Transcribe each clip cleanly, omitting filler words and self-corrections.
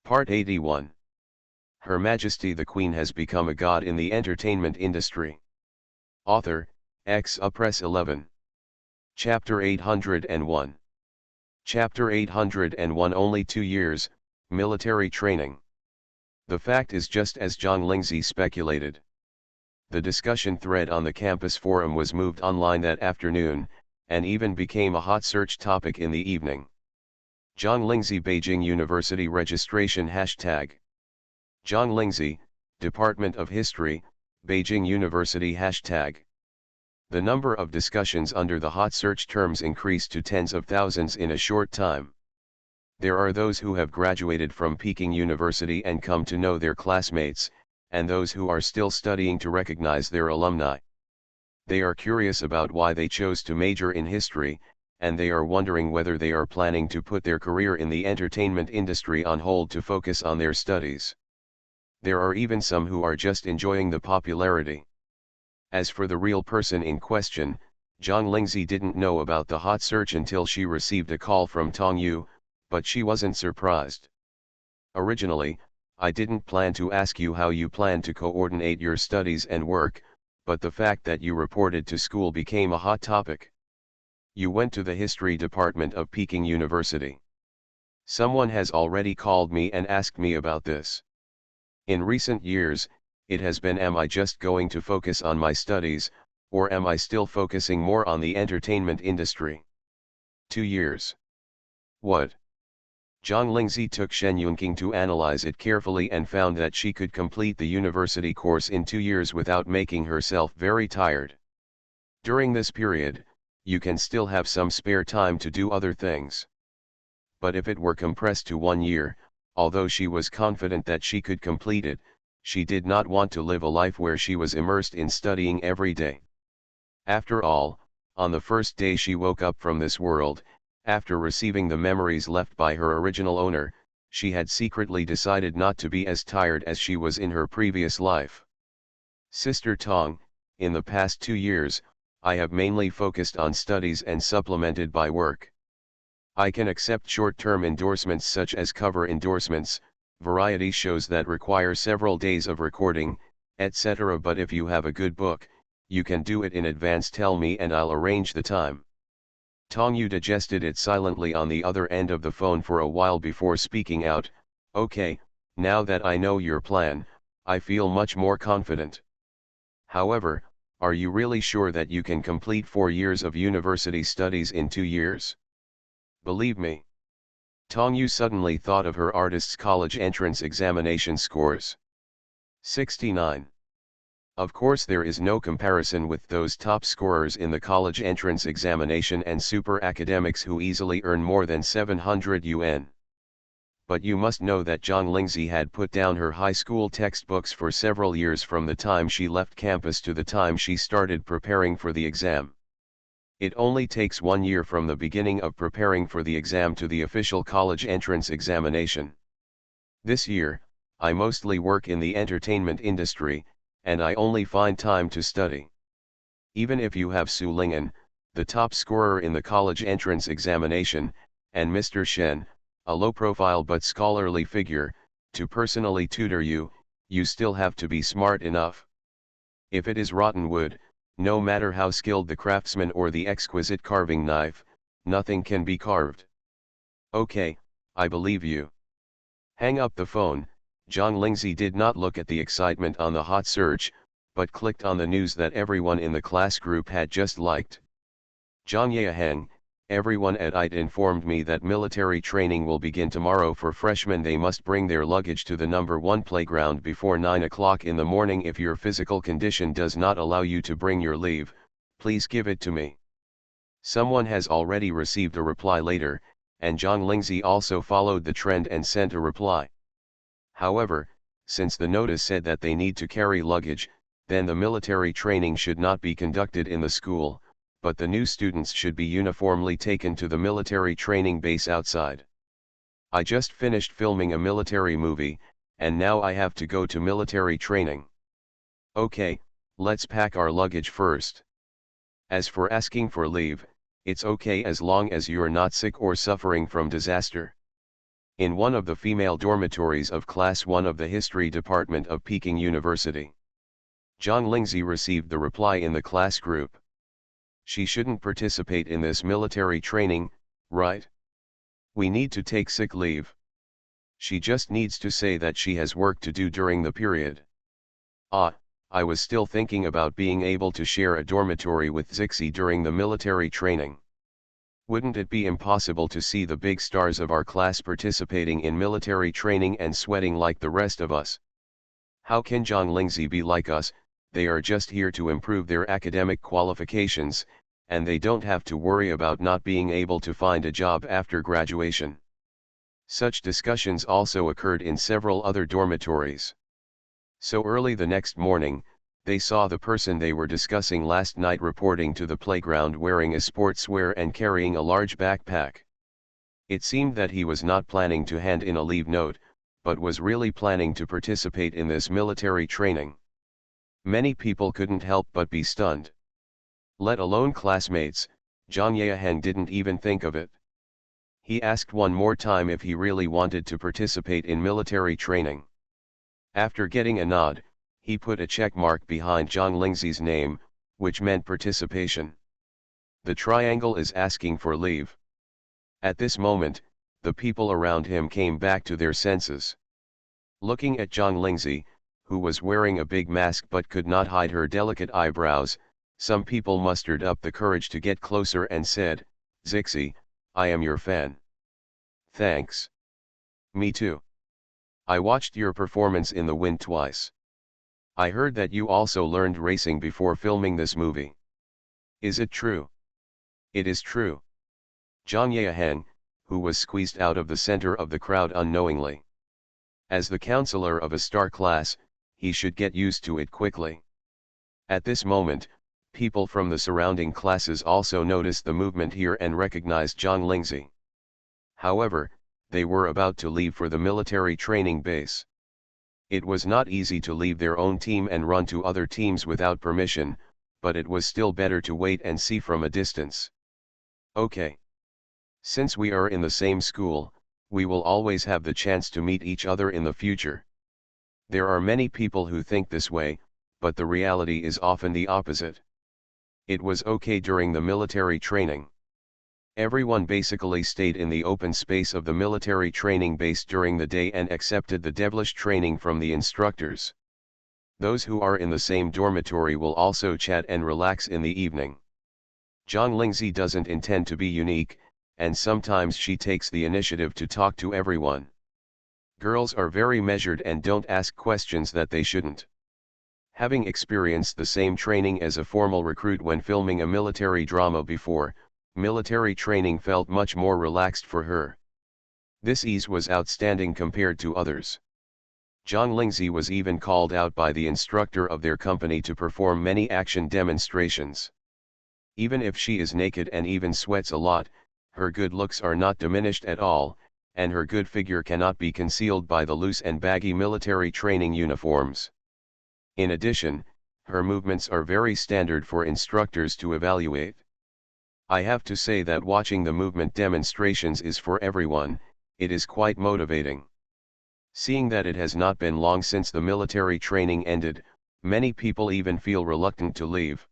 Part 81. Her Majesty the Queen has become a god in the entertainment industry. Author, Press 11. Chapter 801. Chapter 801 Only 2 years, military training. The fact is just as John Lindsay speculated. The discussion thread on the campus forum was moved online that afternoon, and even became a hot search topic in the evening. John Lindsay Beijing University Registration #. John Lindsay, Department of History, Beijing University #. The number of discussions under the hot search terms increased to tens of thousands in a short time. There are those who have graduated from Peking University and come to know their classmates, and those who are still studying to recognize their alumni. They are curious about why they chose to major in history, and they are wondering whether they are planning to put their career in the entertainment industry on hold to focus on their studies. There are even some who are just enjoying the popularity. As for the real person in question, John Lindsay didn't know about the hot search until she received a call from Tong Yu, but she wasn't surprised. Originally, I didn't plan to ask you how you plan to coordinate your studies and work, but the fact that you reported to school became a hot topic. You went to the history department of Peking University. Someone has already called me and asked me about this. In recent years, it has been, am I just going to focus on my studies, or am I still focusing more on the entertainment industry? 2 years. What? John Lindsay took Shen Yunqing to analyze it carefully and found that she could complete the university course in 2 years without making herself very tired. During this period, you can still have some spare time to do other things. But if it were compressed to 1 year, although she was confident that she could complete it, she did not want to live a life where she was immersed in studying every day. After all, on the first day she woke up from this world, after receiving the memories left by her original owner, she had secretly decided not to be as tired as she was in her previous life. Sister Tong, in the past 2 years, I have mainly focused on studies and supplemented by work. I can accept short-term endorsements such as cover endorsements, variety shows that require several days of recording, etc. But if you have a good book, you can do it in advance. Tell me and I'll arrange the time. Tong Yu digested it silently on the other end of the phone for a while before speaking out. Okay, now that I know your plan, I feel much more confident. However, are you really sure that you can complete 4 years of university studies in 2 years? Believe me. Tong Yu suddenly thought of her artist's college entrance examination scores. 69. Of course there is no comparison with those top scorers in the college entrance examination and super academics who easily earn more than 700 yuan. But you must know that John Lindsay had put down her high school textbooks for several years from the time she left campus to the time she started preparing for the exam. It only takes 1 year from the beginning of preparing for the exam to the official college entrance examination. This year, I mostly work in the entertainment industry, and I only find time to study. Even if you have Su Ling'an, the top scorer in the college entrance examination, and Mr. Shen, a low-profile but scholarly figure, to personally tutor you, you still have to be smart enough. If it is rotten wood, no matter how skilled the craftsman or the exquisite carving knife, nothing can be carved. Okay, I believe you. Hang up the phone. John Lindsay did not look at the excitement on the hot search, but clicked on the news that everyone in the class group had just liked. Zhang Yaheng, everyone at IT informed me that military training will begin tomorrow for freshmen. They must bring their luggage to the number 1 playground before 9 o'clock in the morning. If your physical condition does not allow you to bring your leave, please give it to me. Someone has already received a reply later, and John Lindsay also followed the trend and sent a reply. However, since the notice said that they need to carry luggage, then the military training should not be conducted in the school, but the new students should be uniformly taken to the military training base outside. I just finished filming a military movie, and now I have to go to military training. Okay, let's pack our luggage first. As for asking for leave, it's okay as long as you're not sick or suffering from disaster. in one of the female dormitories of Class 1 of the History Department of Peking University. Zhang Lingzi received the reply in the class group. She shouldn't participate in this military training, right? We need to take sick leave. She just needs to say that she has work to do during the period. I was still thinking about being able to share a dormitory with Zixi during the military training. Wouldn't it be impossible to see the big stars of our class participating in military training and sweating like the rest of us? How can Zhang Lingzi be like us? They are just here to improve their academic qualifications, and they don't have to worry about not being able to find a job after graduation. Such discussions also occurred in several other dormitories. So early the next morning, they saw the person they were discussing last night reporting to the playground wearing a sportswear and carrying a large backpack. It seemed that he was not planning to hand in a leave note, but was really planning to participate in this military training. Many people couldn't help but be stunned. Let alone classmates, Zhang Yeheng didn't even think of it. He asked one more time if he really wanted to participate in military training. After getting a nod, he put a check mark behind Zhang Lingzi's name, which meant participation. The triangle is asking for leave. At this moment, the people around him came back to their senses. Looking at Zhang Lingzi, who was wearing a big mask but could not hide her delicate eyebrows, some people mustered up the courage to get closer and said, "Zixi, I am your fan." "Thanks." "Me too. I watched your performance in The Wind twice. I heard that you also learned racing before filming this movie. Is it true?" "It is true." Zhang Yeheng, who was squeezed out of the center of the crowd unknowingly. As the counselor of a star class, he should get used to it quickly. At this moment, people from the surrounding classes also noticed the movement here and recognized Zhang Lingzi. However, they were about to leave for the military training base. It was not easy to leave their own team and run to other teams without permission, but it was still better to wait and see from a distance. "Okay. Since we are in the same school, we will always have the chance to meet each other in the future." There are many people who think this way, but the reality is often the opposite. It was okay during the military training. Everyone basically stayed in the open space of the military training base during the day and accepted the devilish training from the instructors. Those who are in the same dormitory will also chat and relax in the evening. Zhang Lingzi doesn't intend to be unique, and sometimes she takes the initiative to talk to everyone. Girls are very measured and don't ask questions that they shouldn't. Having experienced the same training as a formal recruit when filming a military drama before, military training felt much more relaxed for her. This ease was outstanding compared to others. Zhang Lingzi was even called out by the instructor of their company to perform many action demonstrations. Even if she is naked and even sweats a lot, her good looks are not diminished at all, and her good figure cannot be concealed by the loose and baggy military training uniforms. In addition, her movements are very standard for instructors to evaluate. I have to say that watching the movement demonstrations is for everyone, it is quite motivating. Seeing that it has not been long since the military training ended, many people even feel reluctant to leave.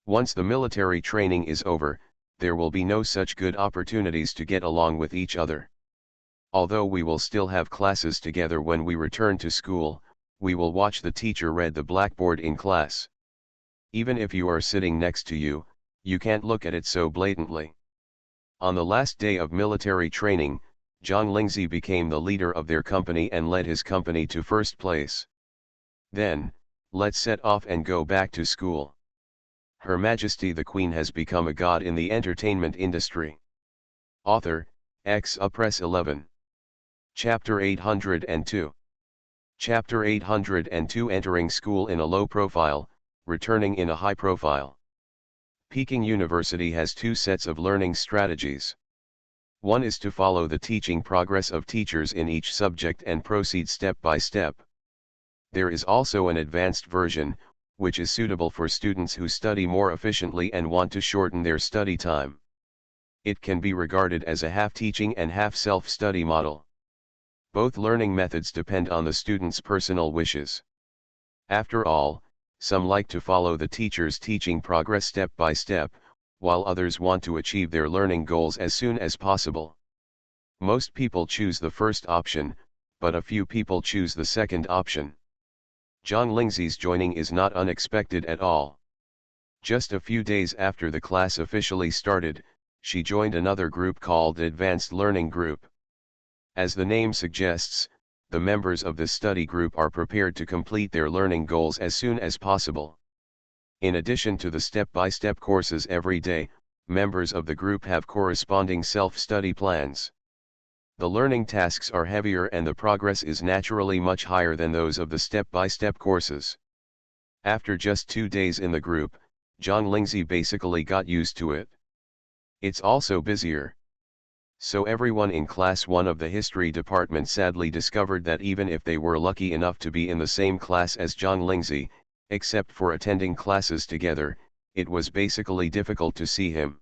Once the military training is over, there will be no such good opportunities to get along with each other. Although we will still have classes together when we return to school, we will watch the teacher read the blackboard in class. Even if you are sitting next to you, you can't look at it so blatantly. On the last day of military training, Zhang Lingzi became the leader of their company and led his company to first place. Then, let's set off and go back to school. Her Majesty the Queen has become a god in the entertainment industry. Author, Press 11. Chapter 802. Chapter 802 Entering school in a low profile, returning in a high profile. Peking University has two sets of learning strategies. One is to follow the teaching progress of teachers in each subject and proceed step by step. There is also an advanced version, which is suitable for students who study more efficiently and want to shorten their study time. It can be regarded as a half-teaching and half-self-study model. Both learning methods depend on the student's personal wishes. After all, some like to follow the teacher's teaching progress step by step, while others want to achieve their learning goals as soon as possible. Most people choose the first option, but a few people choose the second option. Zhang Lingzi's joining is not unexpected at all. Just a few days after the class officially started, she joined another group called Advanced Learning Group. As the name suggests, the members of this study group are prepared to complete their learning goals as soon as possible. In addition to the step-by-step courses every day, members of the group have corresponding self-study plans. The learning tasks are heavier and the progress is naturally much higher than those of the step-by-step courses. After just 2 days in the group, Zhang Lingzi basically got used to it. It's also busier. So everyone in Class 1 of the History Department sadly discovered that even if they were lucky enough to be in the same class as Zhang Lingzi, except for attending classes together, it was basically difficult to see him.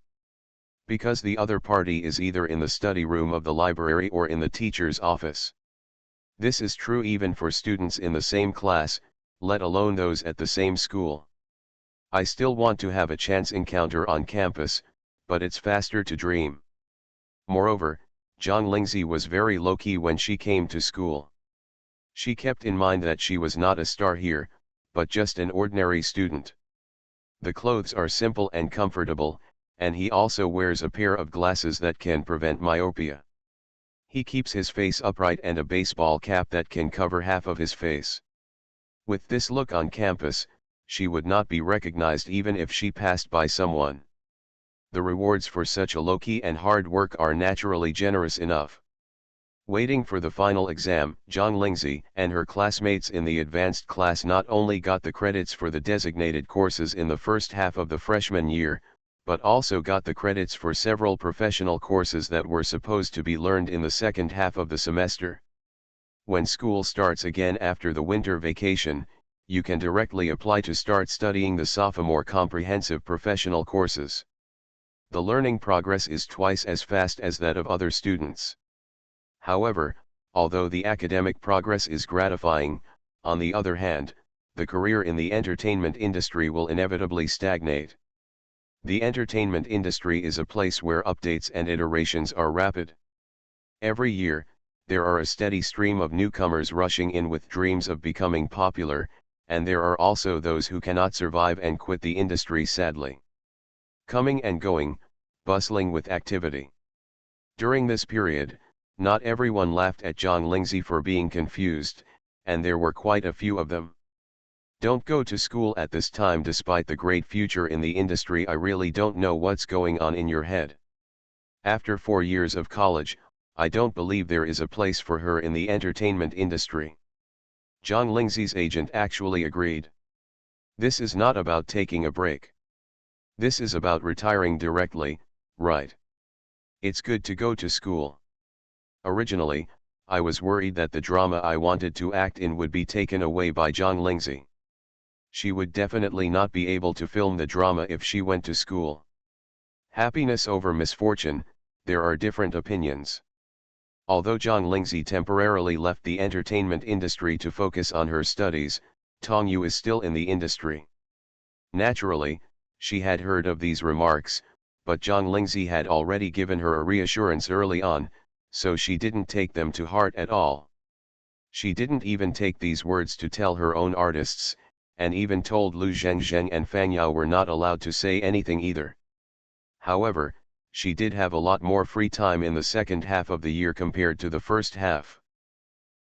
Because the other party is either in the study room of the library or in the teacher's office. This is true even for students in the same class, let alone those at the same school. I still want to have a chance encounter on campus, but it's faster to dream. Moreover, Zhang Lingzi was very low-key when she came to school. She kept in mind that she was not a star here, but just an ordinary student. The clothes are simple and comfortable, and he also wears a pair of glasses that can prevent myopia. He keeps his face upright and a baseball cap that can cover half of his face. With this look on campus, she would not be recognized even if she passed by someone. The rewards for such a low-key and hard work are naturally generous enough. Waiting for the final exam, Zhang Lingzi and her classmates in the advanced class not only got the credits for the designated courses in the first half of the freshman year, but also got the credits for several professional courses that were supposed to be learned in the second half of the semester. When school starts again after the winter vacation, you can directly apply to start studying the sophomore comprehensive professional courses. The learning progress is twice as fast as that of other students. However, although the academic progress is gratifying, on the other hand, the career in the entertainment industry will inevitably stagnate. The entertainment industry is a place where updates and iterations are rapid. Every year, there are a steady stream of newcomers rushing in with dreams of becoming popular, and there are also those who cannot survive and quit the industry sadly. Coming and going, bustling with activity. During this period, not everyone laughed at Zhang Lingzi for being confused, and there were quite a few of them. Don't go to school at this time despite the great future in the industry. I really don't know what's going on in your head. After 4 years of college, I don't believe there is a place for her in the entertainment industry. Zhang Lingzi's agent actually agreed. This is not about taking a break. This is about retiring directly, right? It's good to go to school. Originally, I was worried that the drama I wanted to act in would be taken away by Zhang Lingzi. She would definitely not be able to film the drama if she went to school. Happiness over misfortune, there are different opinions. Although Zhang Lingzi temporarily left the entertainment industry to focus on her studies, Tong Yu is still in the industry. Naturally, she had heard of these remarks, but Zhang Lingzi had already given her a reassurance early on, so she didn't take them to heart at all. She didn't even take these words to tell her own artists, and even told Lu Zhengzheng and Fang Yao were not allowed to say anything either. However, she did have a lot more free time in the second half of the year compared to the first half.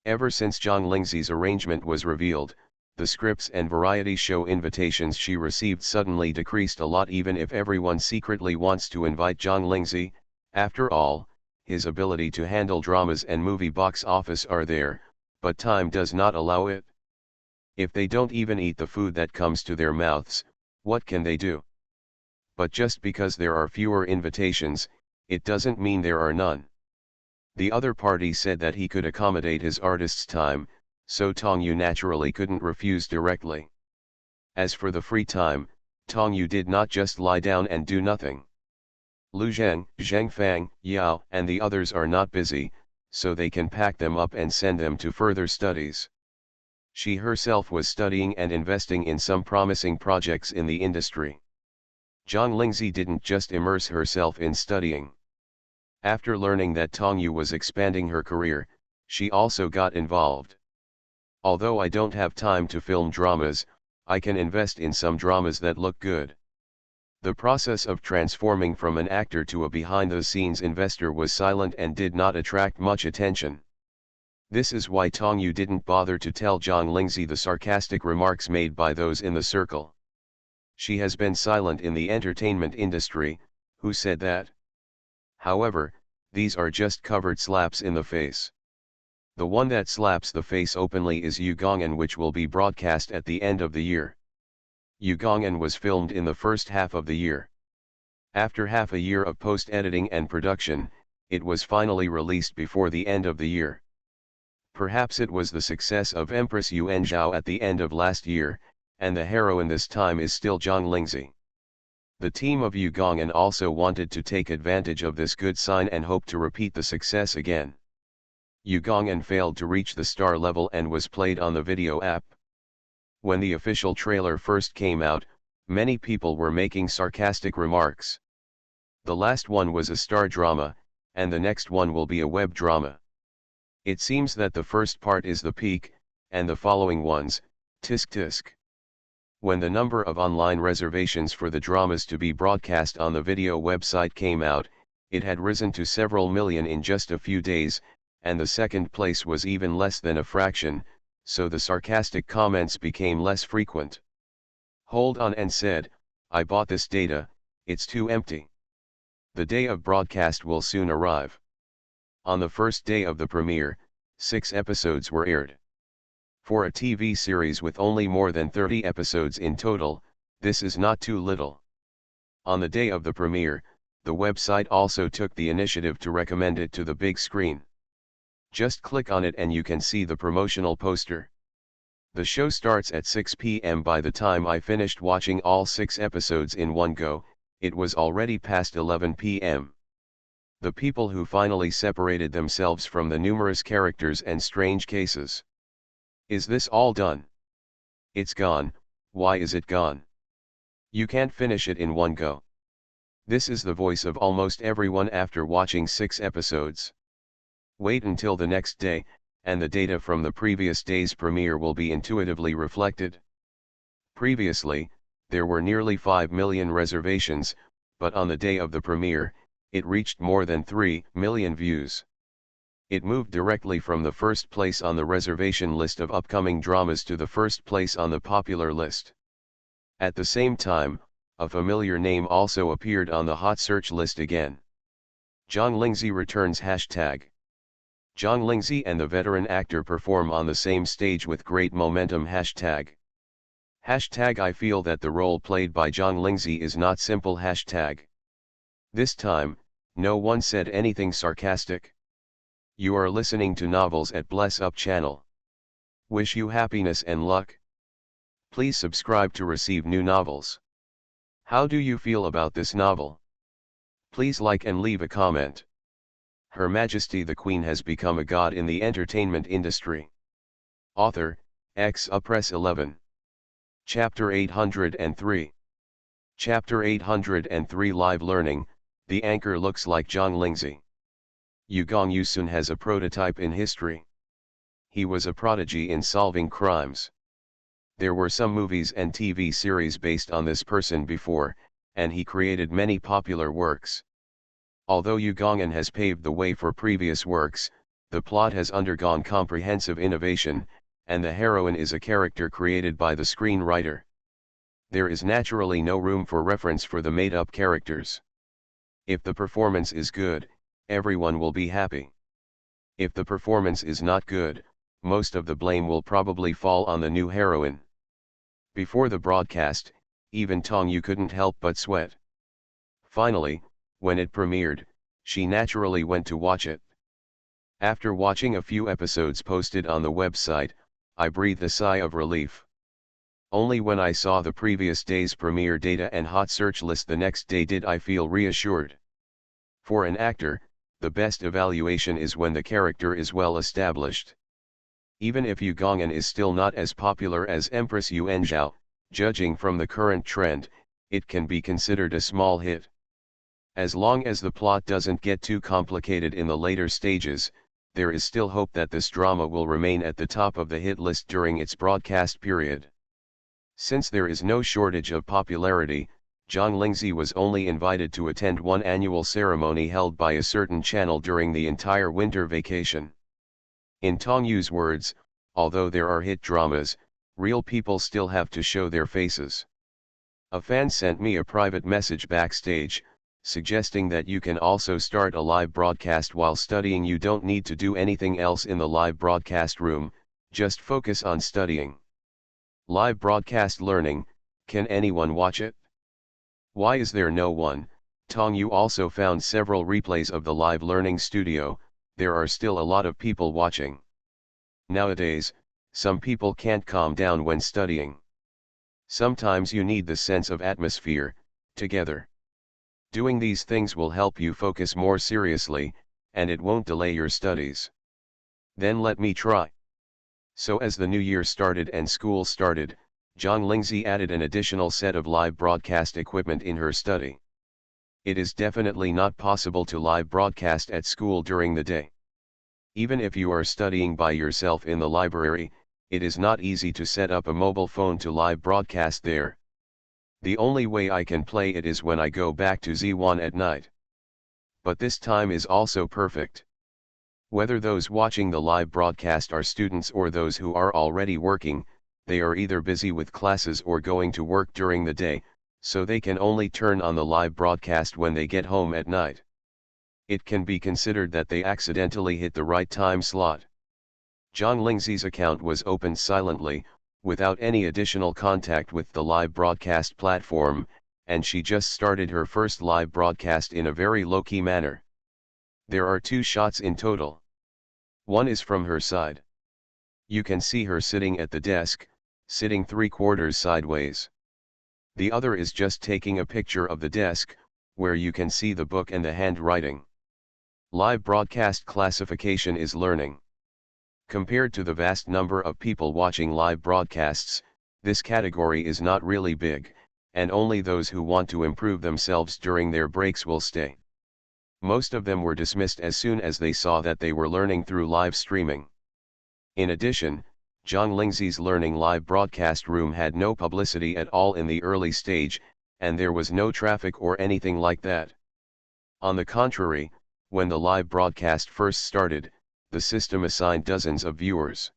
Ever since Zhang Lingzi's arrangement was revealed, the scripts and variety show invitations she received suddenly decreased a lot. Even if everyone secretly wants to invite Zhang Lingzi, after all, his ability to handle dramas and movie box office are there, but time does not allow it. If they don't even eat the food that comes to their mouths, what can they do? But just because there are fewer invitations, it doesn't mean there are none. The other party said that he could accommodate his artist's time, so Tong Yu naturally couldn't refuse directly. As for the free time, Tong Yu did not just lie down and do nothing. Lu Zheng, Zheng Fang, Yao, and the others are not busy, so they can pack them up and send them to further studies. She herself was studying and investing in some promising projects in the industry. Zhang Lingzi didn't just immerse herself in studying. After learning that Tong Yu was expanding her career, she also got involved. Although I don't have time to film dramas, I can invest in some dramas that look good. The process of transforming from an actor to a behind-the-scenes investor was silent and did not attract much attention. This is why Tong Yu didn't bother to tell Zhang Lingzi the sarcastic remarks made by those in the circle. She has been silent in the entertainment industry. Who said that? However, these are just covered slaps in the face. The one that slaps the face openly is Yu Gong'an, which will be broadcast at the end of the year. Yu Gong'an was filmed in the first half of the year. After half a year of post-editing and production, it was finally released before the end of the year. Perhaps it was the success of Empress Yuan Zhao at the end of last year, and the heroine this time is still Zhang Lingzi. The team of Yu Gong'an also wanted to take advantage of this good sign and hoped to repeat the success again. Yu Gong'an failed to reach the star level and was played on the video app. When the official trailer first came out, many people were making sarcastic remarks. The last one was a star drama, and the next one will be a web drama. It seems that the first part is the peak, and the following ones, tisk tisk. When the number of online reservations for the dramas to be broadcast on the video website came out, it had risen to several million in just a few days, and the second place was even less than a fraction, so the sarcastic comments became less frequent. Hold on and said, I bought this data, it's too empty. The day of broadcast will soon arrive. On the first day of the premiere, 6 episodes were aired. For a TV series with only more than 30 episodes in total, this is not too little. On the day of the premiere, the website also took the initiative to recommend it to the big screen. Just click on it and you can see the promotional poster. The show starts at 6 p.m. By the time I finished watching all 6 episodes in one go, it was already past 11 p.m. The people who finally separated themselves from the numerous characters and strange cases. Is this all done? It's gone. Why is it gone? You can't finish it in one go. This is the voice of almost everyone after watching 6 episodes. Wait until the next day, and the data from the previous day's premiere will be intuitively reflected. Previously, there were nearly 5 million reservations, but on the day of the premiere, it reached more than 3 million views. It moved directly from the first place on the reservation list of upcoming dramas to the first place on the popular list. At the same time, a familiar name also appeared on the hot search list again. Zhang Lingzi returns hashtag. Zhang Lingzi and the veteran actor perform on the same stage with great momentum hashtag. Hashtag I feel that the role played by Zhang Lingzi is not simple hashtag. This time, no one said anything sarcastic. You are listening to Novels at Bless Up channel. Wish you happiness and luck. Please subscribe to receive new novels. How do you feel about this novel? Please like and leave a comment. Her Majesty the Queen has become a god in the entertainment industry. Author, Press 11. Chapter 803. Chapter 803 Live Learning, the anchor looks like Zhang Lingzi. Yu Gong'an has a prototype in history. He was a prodigy in solving crimes. There were some movies and TV series based on this person before, and he created many popular works. Although Yu Gong'an has paved the way for previous works, the plot has undergone comprehensive innovation, and the heroine is a character created by the screenwriter. There is naturally no room for reference for the made-up characters. If the performance is good, everyone will be happy. If the performance is not good, most of the blame will probably fall on the new heroine. Before the broadcast, even Tong Yu couldn't help but sweat. Finally, when it premiered, she naturally went to watch it. After watching a few episodes posted on the website, I breathed a sigh of relief. Only when I saw the previous day's premiere data and hot search list the next day did I feel reassured. For an actor, the best evaluation is when the character is well established. Even if Yu Gong'an is still not as popular as Empress Yu Enjiao, judging from the current trend, it can be considered a small hit. As long as the plot doesn't get too complicated in the later stages, there is still hope that this drama will remain at the top of the hit list during its broadcast period. Since there is no shortage of popularity, Zhang Lingzi was only invited to attend one annual ceremony held by a certain channel during the entire winter vacation. In Tong Yu's words, although there are hit dramas, real people still have to show their faces. A fan sent me a private message backstage, suggesting that you can also start a live broadcast while studying. You don't need to do anything else in the live broadcast room, just focus on studying. Live broadcast learning, can anyone watch it? Why is there no one? Tong Yu also found several replays of the live learning studio. There are still a lot of people watching. Nowadays, some people can't calm down when studying. Sometimes you need the sense of atmosphere, together. Doing these things will help you focus more seriously, and it won't delay your studies. Then let me try. So as the new year started and school started, Zhang Lingzi added an additional set of live broadcast equipment in her study. It is definitely not possible to live broadcast at school during the day. Even if you are studying by yourself in the library, it is not easy to set up a mobile phone to live broadcast there. The only way I can play it is when I go back to Z1 at night. But this time is also perfect. Whether those watching the live broadcast are students or those who are already working, they are either busy with classes or going to work during the day, so they can only turn on the live broadcast when they get home at night. It can be considered that they accidentally hit the right time slot. Zhang Lingzi's account was opened silently, without any additional contact with the live broadcast platform, and she just started her first live broadcast in a very low-key manner. There are 2 shots in total. One is from her side. You can see her sitting at the desk, sitting 3/4 sideways. The other is just taking a picture of the desk, where you can see the book and the handwriting. Live broadcast classification is learning. Compared to the vast number of people watching live broadcasts, this category is not really big, and only those who want to improve themselves during their breaks will stay. Most of them were dismissed as soon as they saw that they were learning through live streaming. In addition, Zhang Lingzi's learning live broadcast room had no publicity at all in the early stage, and there was no traffic or anything like that. On the contrary, when the live broadcast first started, the system assigned dozens of viewers.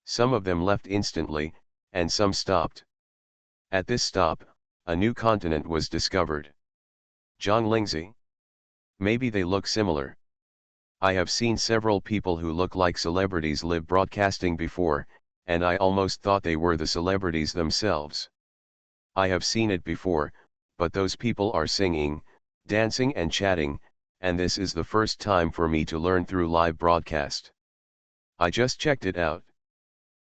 Some of them left instantly, and some stopped. At this stop, a new continent was discovered. Zhang Lingzi. Maybe they look similar. I have seen several people who look like celebrities live broadcasting before, and I almost thought they were the celebrities themselves. I have seen it before, but those people are singing, dancing and chatting, and this is the first time for me to learn through live broadcast. I just checked it out.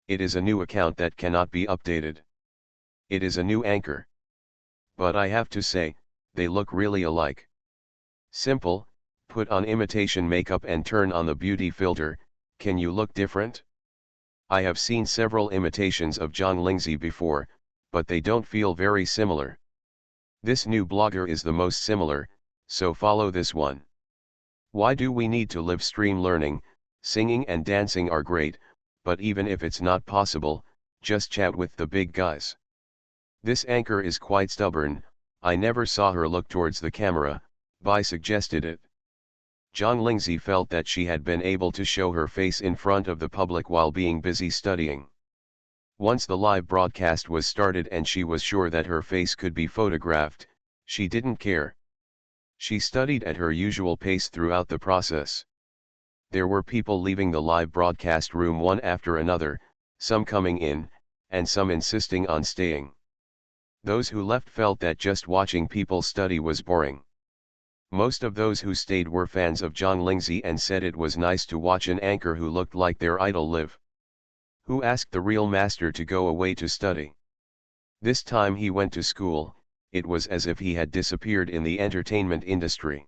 It is a new account that cannot be updated. It is a new anchor. But I have to say, they look really alike. Simple, put on imitation makeup and turn on the beauty filter, can you look different? I have seen several imitations of Zhang Lingzi before, but they don't feel very similar. This new blogger is the most similar, so follow this one. Why do we need to live stream learning? Singing and dancing are great, but even if it's not possible, just chat with the big guys. This anchor is quite stubborn, I never saw her look towards the camera, Bai suggested it. Zhang Lingzi felt that she had been able to show her face in front of the public while being busy studying. Once the live broadcast was started and she was sure that her face could be photographed, she didn't care. She studied at her usual pace throughout the process. There were people leaving the live broadcast room one after another, some coming in, and some insisting on staying. Those who left felt that just watching people study was boring. Most of those who stayed were fans of Zhang Lingzi and said it was nice to watch an anchor who looked like their idol live. Who asked the real master to go away to study? This time he went to school, it was as if he had disappeared in the entertainment industry.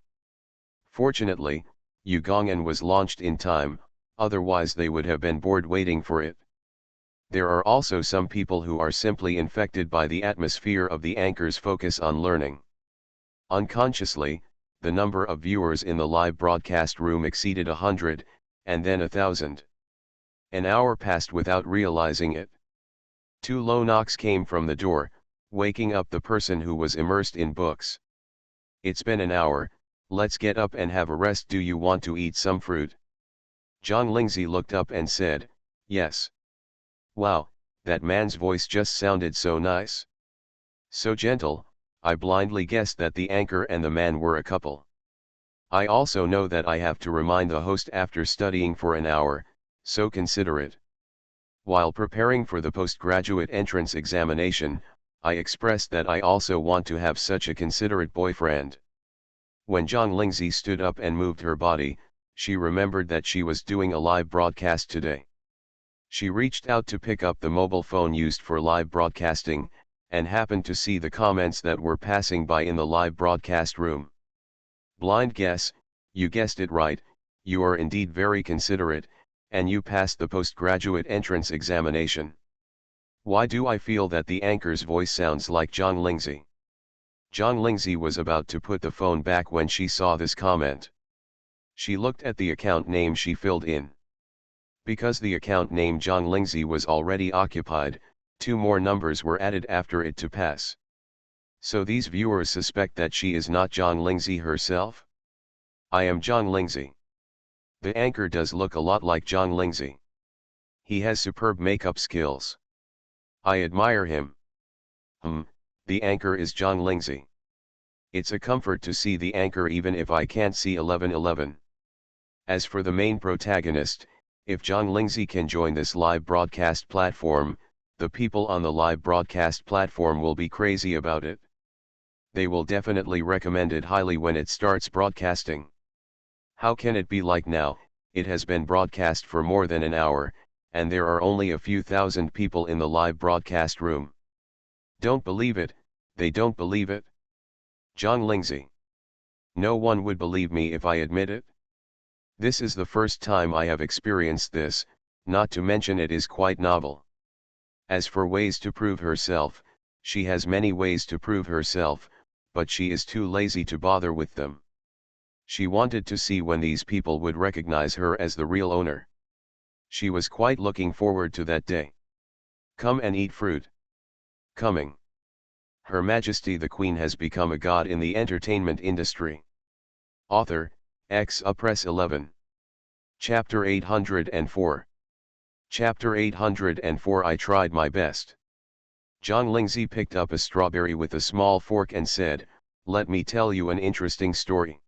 Fortunately, Yugongan was launched in time, otherwise they would have been bored waiting for it. There are also some people who are simply infected by the atmosphere of the anchor's focus on learning. Unconsciously, the number of viewers in the live broadcast room exceeded 100, and then 1,000. An hour passed without realizing it. 2 low knocks came from the door, waking up the person who was immersed in books. "It's been an hour, let's get up and have a rest. Do you want to eat some fruit?" John Lindsay looked up and said, "Yes." Wow, that man's voice just sounded so nice. So gentle, I blindly guessed that the anchor and the man were a couple. I also know that I have to remind the host after studying for an hour, so considerate. While preparing for the postgraduate entrance examination, I expressed that I also want to have such a considerate boyfriend. When John Lindsay stood up and moved her body, she remembered that she was doing a live broadcast today. She reached out to pick up the mobile phone used for live broadcasting, and happened to see the comments that were passing by in the live broadcast room. "Blind guess, you guessed it right, you are indeed very considerate, and you passed the postgraduate entrance examination." Why do I feel that the anchor's voice sounds like John Lindsay? John Lindsay was about to put the phone back when she saw this comment. She looked at the account name she filled in. Because the account name John Lindsay was already occupied, 2 more numbers were added after it to pass. So these viewers suspect that she is not John Lindsay herself? I am John Lindsay. The anchor does look a lot like John Lindsay. He has superb makeup skills. I admire him. The anchor is John Lindsay. It's a comfort to see the anchor even if I can't see 1111. As for the main protagonist, if John Lindsay can join this live broadcast platform, the people on the live broadcast platform will be crazy about it. They will definitely recommend it highly when it starts broadcasting. How can it be like now? It has been broadcast for more than an hour, and there are only a few thousand people in the live broadcast room. Don't believe it, they don't believe it. John Lindsay. No one would believe me if I admit it. This is the first time I have experienced this, not to mention it is quite novel. As for ways to prove herself, she has many ways to prove herself, but she is too lazy to bother with them. She wanted to see when these people would recognize her as the real owner. She was quite looking forward to that day. Come and eat fruit. Coming. Her Majesty the Queen has become a god in the entertainment industry. Author, Press 11. Chapter 804. Chapter 804. I tried my best. John Lindsay picked up a strawberry with a small fork and said, "Let me tell you an interesting story."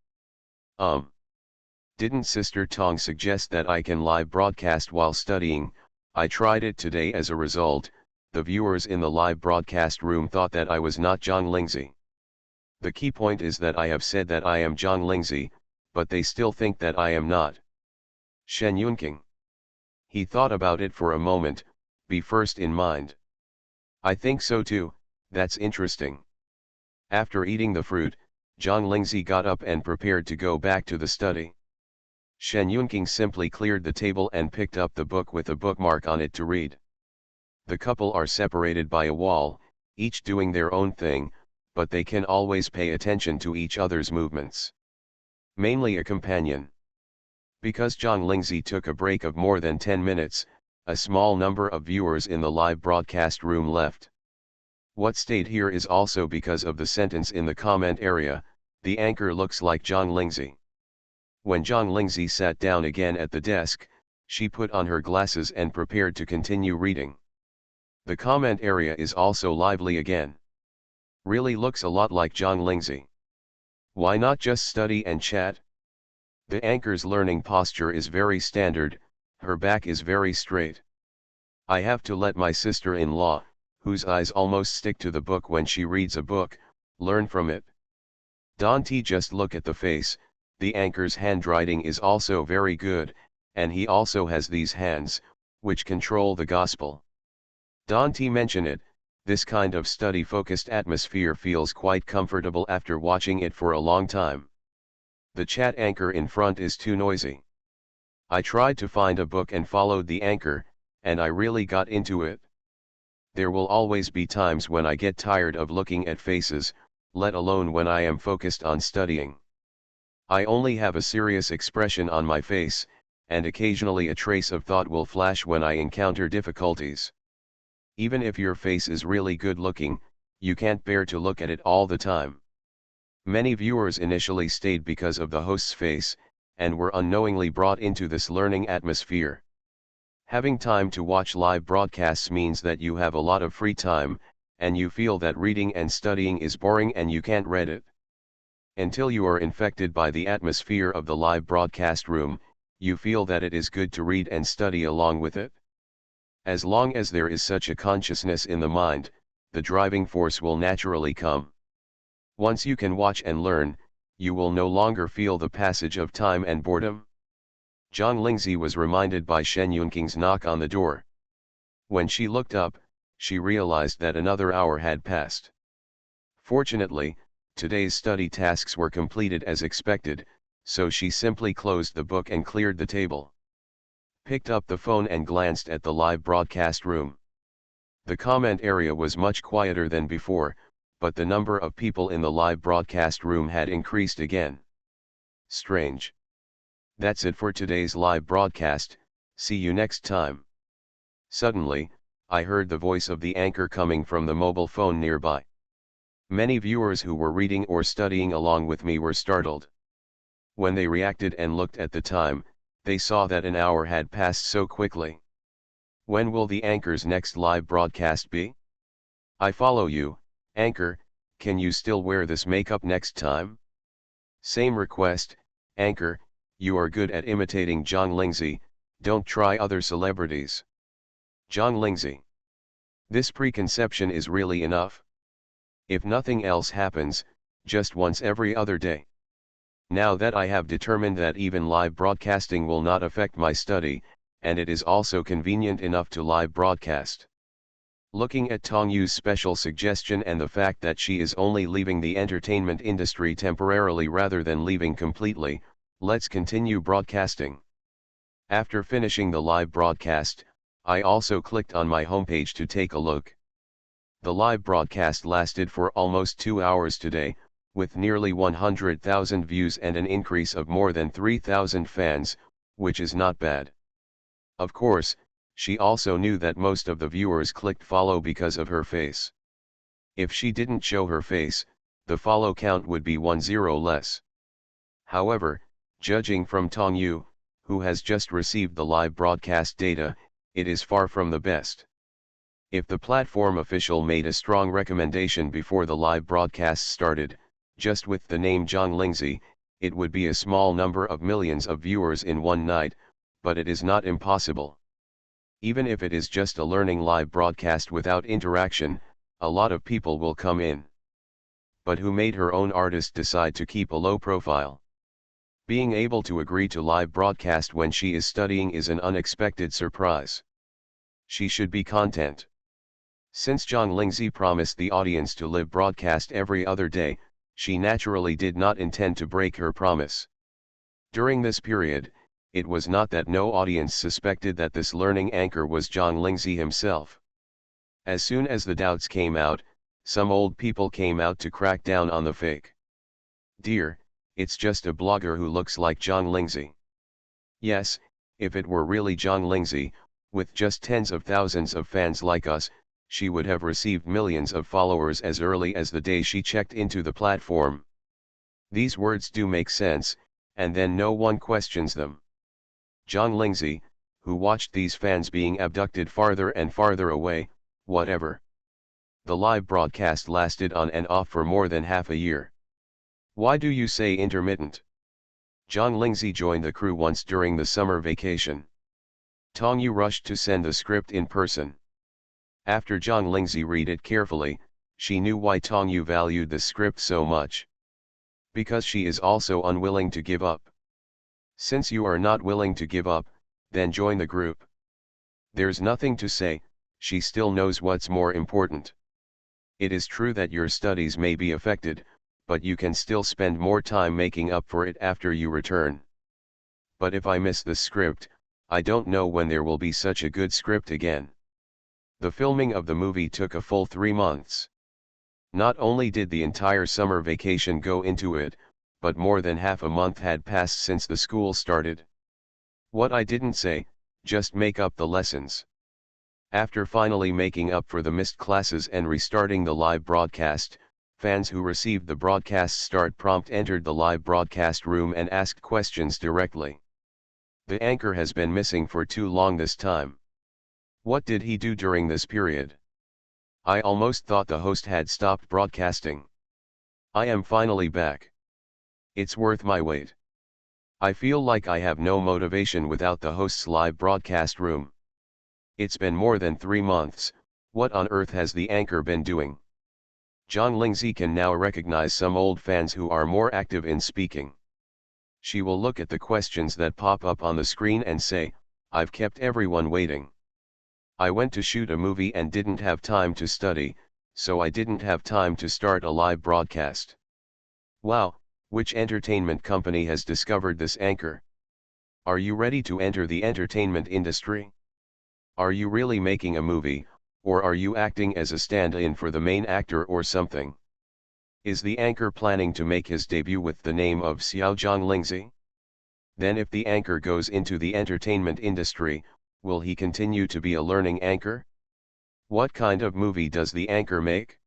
Didn't Sister Tong suggest that I can live broadcast while studying? I tried it today. As a result, the viewers in the live broadcast room thought that I was not John Lindsay. The key point is that I have said that I am John Lindsay, but they still think that I am not. Shen Yunqing. He thought about it for a moment, be first in mind. I think so too, that's interesting. After eating the fruit, John Lindsay got up and prepared to go back to the study. Shen Yunqing simply cleared the table and picked up the book with a bookmark on it to read. The couple are separated by a wall, each doing their own thing, but they can always pay attention to each other's movements. Mainly a companion. Because John Lindsay took a break of more than 10 minutes, a small number of viewers in the live broadcast room left. What stayed here is also because of the sentence in the comment area, "The anchor looks like John Lindsay." When John Lindsay sat down again at the desk, she put on her glasses and prepared to continue reading. The comment area is also lively again. Really looks a lot like John Lindsay. Why not just study and chat? The anchor's learning posture is very standard, her back is very straight. I have to let my sister-in-law, whose eyes almost stick to the book when she reads a book, learn from it. Dante, just look at the face, the anchor's handwriting is also very good, and he also has these hands, which control the gospel. Dante mention it, this kind of study-focused atmosphere feels quite comfortable after watching it for a long time. The chat anchor in front is too noisy. I tried to find a book and followed the anchor, and I really got into it. There will always be times when I get tired of looking at faces, let alone when I am focused on studying. I only have a serious expression on my face, and occasionally a trace of thought will flash when I encounter difficulties. Even if your face is really good looking, you can't bear to look at it all the time. Many viewers initially stayed because of the host's face, and were unknowingly brought into this learning atmosphere. Having time to watch live broadcasts means that you have a lot of free time, and you feel that reading and studying is boring and you can't read it. Until you are infected by the atmosphere of the live broadcast room, you feel that it is good to read and study along with it. As long as there is such a consciousness in the mind, the driving force will naturally come. Once you can watch and learn, you will no longer feel the passage of time and boredom. Zhang Lingzi was reminded by Shen Yunqing's knock on the door. When she looked up, she realized that another hour had passed. Fortunately, today's study tasks were completed as expected, so she simply closed the book and cleared the table. Picked up the phone and glanced at the live broadcast room. The comment area was much quieter than before, but the number of people in the live broadcast room had increased again. Strange. That's it for today's live broadcast. See you next time. Suddenly, I heard the voice of the anchor coming from the mobile phone nearby. Many viewers who were reading or studying along with me were startled. When they reacted and looked at the time, they saw that an hour had passed so quickly. When will the anchor's next live broadcast be? I follow you, anchor. Can you still wear this makeup next time? Same request, anchor. You are good at imitating Zhang Lingzi, don't try other celebrities. Zhang Lingzi. This preconception is really enough. If nothing else happens, just once every other day. Now that I have determined that even live broadcasting will not affect my study, and it is also convenient enough to live broadcast. Looking at Tong Yu's special suggestion and the fact that she is only leaving the entertainment industry temporarily rather than leaving completely, let's continue broadcasting. After finishing the live broadcast, I also clicked on my homepage to take a look. The live broadcast lasted for almost 2 hours today, with nearly 100,000 views and an increase of more than 3,000 fans, which is not bad. Of course, she also knew that most of the viewers clicked follow because of her face. If she didn't show her face, the follow count would be 10 less. However, judging from Tong Yu, who has just received the live broadcast data, it is far from the best. If the platform official made a strong recommendation before the live broadcast started, just with the name Zhang Lingzi, it would be a small number of millions of viewers in one night, but it is not impossible. Even if it is just a learning live broadcast without interaction, a lot of people will come in. But who made her own artist decide to keep a low profile? Being able to agree to live broadcast when she is studying is an unexpected surprise. She should be content. Since Zhang Lingzi promised the audience to live broadcast every other day, she naturally did not intend to break her promise. During this period, it was not that no audience suspected that this learning anchor was Zhang Lingzi himself. As soon as the doubts came out, some old people came out to crack down on the fake. Dear, it's just a blogger who looks like Zhang Lingzi. Yes, if it were really Zhang Lingzi, with just tens of thousands of fans like us, she would have received millions of followers as early as the day she checked into the platform. These words do make sense, and then no one questions them. Zhang Lingzi, who watched these fans being abducted farther and farther away, whatever. The live broadcast lasted on and off for more than half a year. Why do you say intermittent? Zhang Lingzi joined the crew once during the summer vacation. Tong Yu rushed to send the script in person. After Zhang Lingzi read it carefully, she knew why Tong Yu valued the script so much. Because she is also unwilling to give up. Since you are not willing to give up, then join the group. There's nothing to say, she still knows what's more important. It is true that your studies may be affected, but you can still spend more time making up for it after you return. But if I miss the script, I don't know when there will be such a good script again. The filming of the movie took a full 3 months. Not only did the entire summer vacation go into it, but more than half a month had passed since the school started. What I didn't say, just make up the lessons. After finally making up for the missed classes and restarting the live broadcast, fans who received the broadcast start prompt entered the live broadcast room and asked questions directly. The anchor has been missing for too long this time. What did he do during this period? I almost thought the host had stopped broadcasting. I am finally back. It's worth my wait. I feel like I have no motivation without the host's live broadcast room. It's been more than 3 months, what on earth has the anchor been doing? Zhang Lingzi can now recognize some old fans who are more active in speaking. She will look at the questions that pop up on the screen and say, "I've kept everyone waiting. I went to shoot a movie and didn't have time to study, so I didn't have time to start a live broadcast. Wow, which entertainment company has discovered this anchor? Are you ready to enter the entertainment industry? Are you really making a movie, or are you acting as a stand-in for the main actor or something? Is the anchor planning to make his debut with the name of Xiao Zhang Lingzi? Then if the anchor goes into the entertainment industry, will he continue to be a learning anchor? What kind of movie does the anchor make?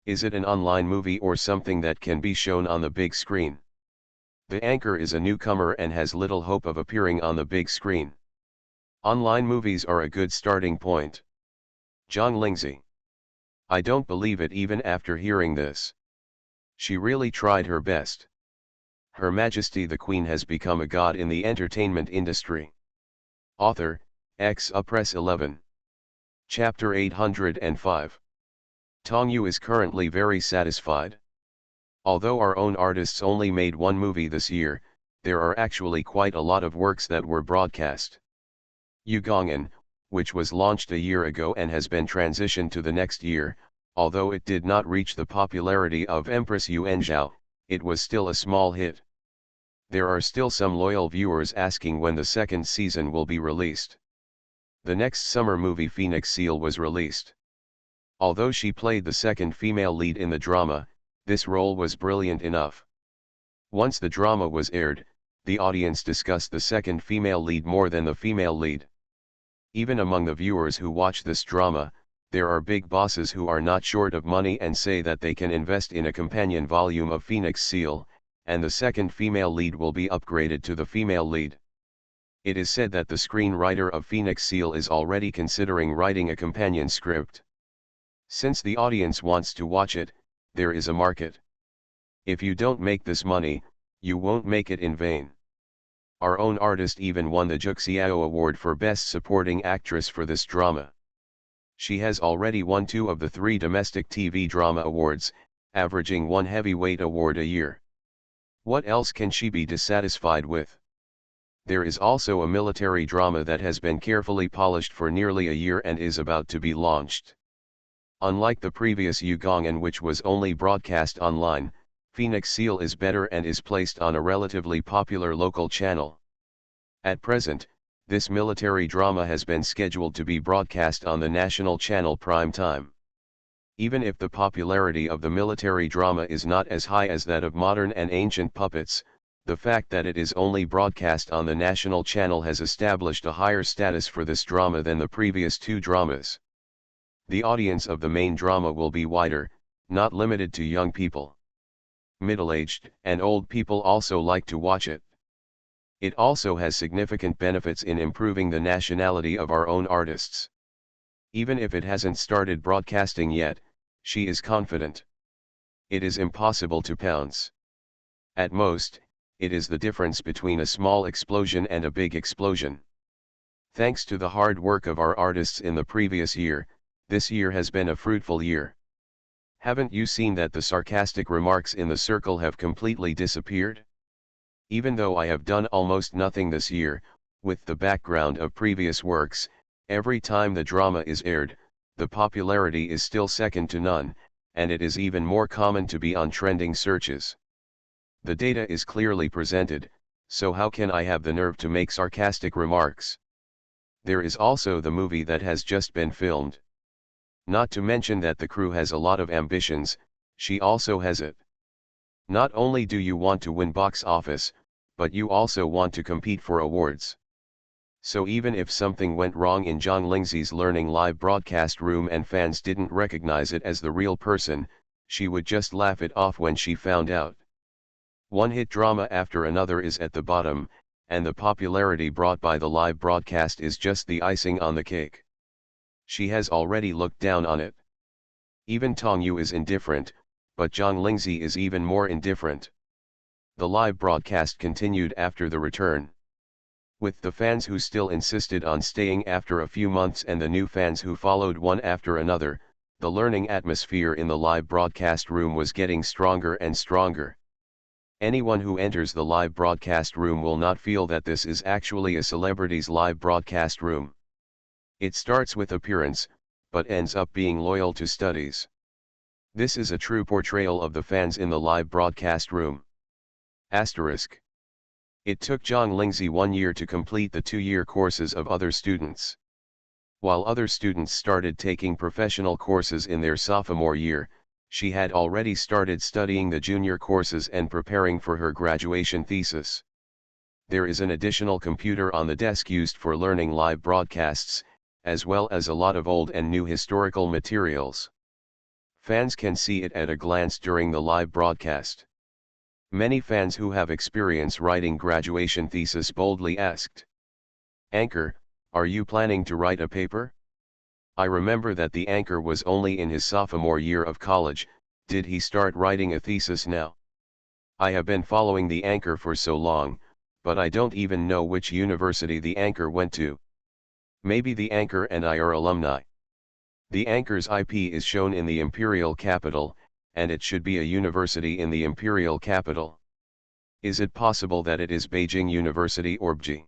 Is it an online movie or something that can be shown on the big screen? The anchor is a newcomer and has little hope of appearing on the big screen. Online movies are a good starting point. Zhang Lingzi. I don't believe it even after hearing this. She really tried her best. Her Majesty the Queen has become a god in the entertainment industry. Author, Press 11. Chapter 805. Tong Yu is currently very satisfied. Although our own artists only made 1 movie this year, there are actually quite a lot of works that were broadcast. Yu Gong'an, which was launched a year ago and has been transitioned to the next year, although it did not reach the popularity of Empress YuEnzhao, it was still a small hit. There are still some loyal viewers asking when the 2nd season will be released. The next summer movie Phoenix Seal was released. Although she played the 2nd female lead in the drama, this role was brilliant enough. Once the drama was aired, the audience discussed the 2nd female lead more than the female lead. Even among the viewers who watch this drama, there are big bosses who are not short of money and say that they can invest in a companion volume of Phoenix Seal, and the 2nd female lead will be upgraded to the female lead. It is said that the screenwriter of Phoenix Seal is already considering writing a companion script. Since the audience wants to watch it, there is a market. If you don't make this money, you won't make it in vain. Our own artist even won the Juxiao Award for Best Supporting Actress for this drama. She has already won 2 of the 3 domestic TV drama awards, averaging 1 heavyweight award a year. What else can she be dissatisfied with? There is also a military drama that has been carefully polished for nearly a year and is about to be launched. Unlike the previous Yu Gong'an, which was only broadcast online, Phoenix Seal is better and is placed on a relatively popular local channel. At present, this military drama has been scheduled to be broadcast on the national channel prime time. Even if the popularity of the military drama is not as high as that of modern and ancient puppets, the fact that it is only broadcast on the national channel has established a higher status for this drama than the previous 2 dramas. The audience of the main drama will be wider, not limited to young people. Middle-aged and old people also like to watch it. It also has significant benefits in improving the nationality of our own artists. Even if it hasn't started broadcasting yet, she is confident. It is impossible to pounce. At most, it is the difference between a small explosion and a big explosion. Thanks to the hard work of our artists in the previous year, this year has been a fruitful year. Haven't you seen that the sarcastic remarks in the circle have completely disappeared? Even though I have done almost nothing this year, with the background of previous works, every time the drama is aired, the popularity is still second to none, and it is even more common to be on trending searches. The data is clearly presented, so how can I have the nerve to make sarcastic remarks? There is also the movie that has just been filmed. Not to mention that the crew has a lot of ambitions, she also has it. Not only do you want to win box office, but you also want to compete for awards. So even if something went wrong in Zhang Lingzi's learning live broadcast room and fans didn't recognize it as the real person, she would just laugh it off when she found out. One hit drama after another is at the bottom, and the popularity brought by the live broadcast is just the icing on the cake. She has already looked down on it. Even Tong Yu is indifferent, but Zhang Lingzi is even more indifferent. The live broadcast continued after the return. With the fans who still insisted on staying after a few months and the new fans who followed one after another, the learning atmosphere in the live broadcast room was getting stronger and stronger. Anyone who enters the live broadcast room will not feel that this is actually a celebrity's live broadcast room. It starts with appearance, but ends up being loyal to studies. This is a true portrayal of the fans in the live broadcast room. Asterisk. It took Zhang Lingzi 1 year to complete the 2-year courses of other students. While other students started taking professional courses in their sophomore year, she had already started studying the junior courses and preparing for her graduation thesis. There is an additional computer on the desk used for learning live broadcasts, as well as a lot of old and new historical materials. Fans can see it at a glance during the live broadcast. Many fans who have experience writing graduation thesis boldly asked, "Anchor, are you planning to write a paper?" I remember that the anchor was only in his sophomore year of college. Did he start writing a thesis now? I have been following the anchor for so long, but I don't even know which university the anchor went to. Maybe the anchor and I are alumni. The anchor's IP is shown in the imperial capital, and it should be a university in the imperial capital. Is it possible that it is Beijing University or BG?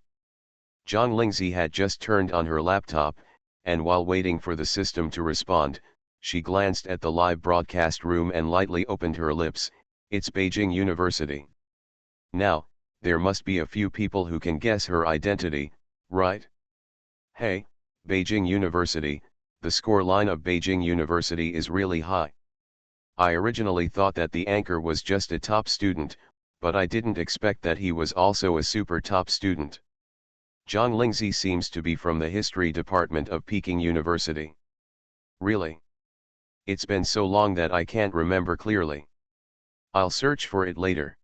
Zhang Lingzi had just turned on her laptop, and while waiting for the system to respond, she glanced at the live broadcast room and lightly opened her lips. It's Beijing University. Now, there must be a few people who can guess her identity, right? Hey, Beijing University, the score line of Beijing University is really high. I originally thought that the anchor was just a top student, but I didn't expect that he was also a super top student. Zhang Lingzi seems to be from the history department of Peking University. Really? It's been so long that I can't remember clearly. I'll search for it later.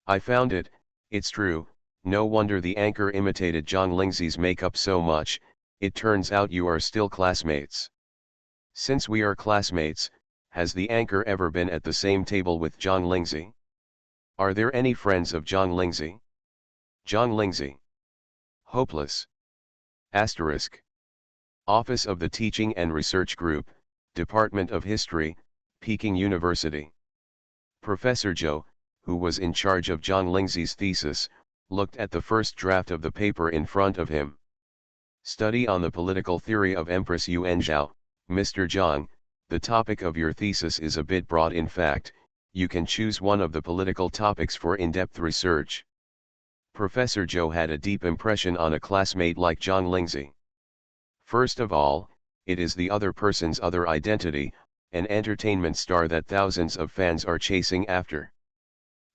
I found it. It's true. No wonder the anchor imitated Zhang Lingzi's makeup so much. It turns out you are still classmates. Since we are classmates, has the anchor ever been at the same table with Zhang Lingzi? Are there any friends of Zhang Lingzi? Zhang Lingzi. Hopeless. Asterisk. Office of the Teaching and Research Group, Department of History, Peking University. Professor Zhou, who was in charge of Zhang Lingzi's thesis, looked at the first draft of the paper in front of him. Study on the political theory of Empress Yuan Zhao. Mr. Zhang, the topic of your thesis is a bit broad. In fact, you can choose one of the political topics for in-depth research. Professor Zhou had a deep impression on a classmate like Zhang Lingzi. First of all, it is the other person's other identity, an entertainment star that thousands of fans are chasing after.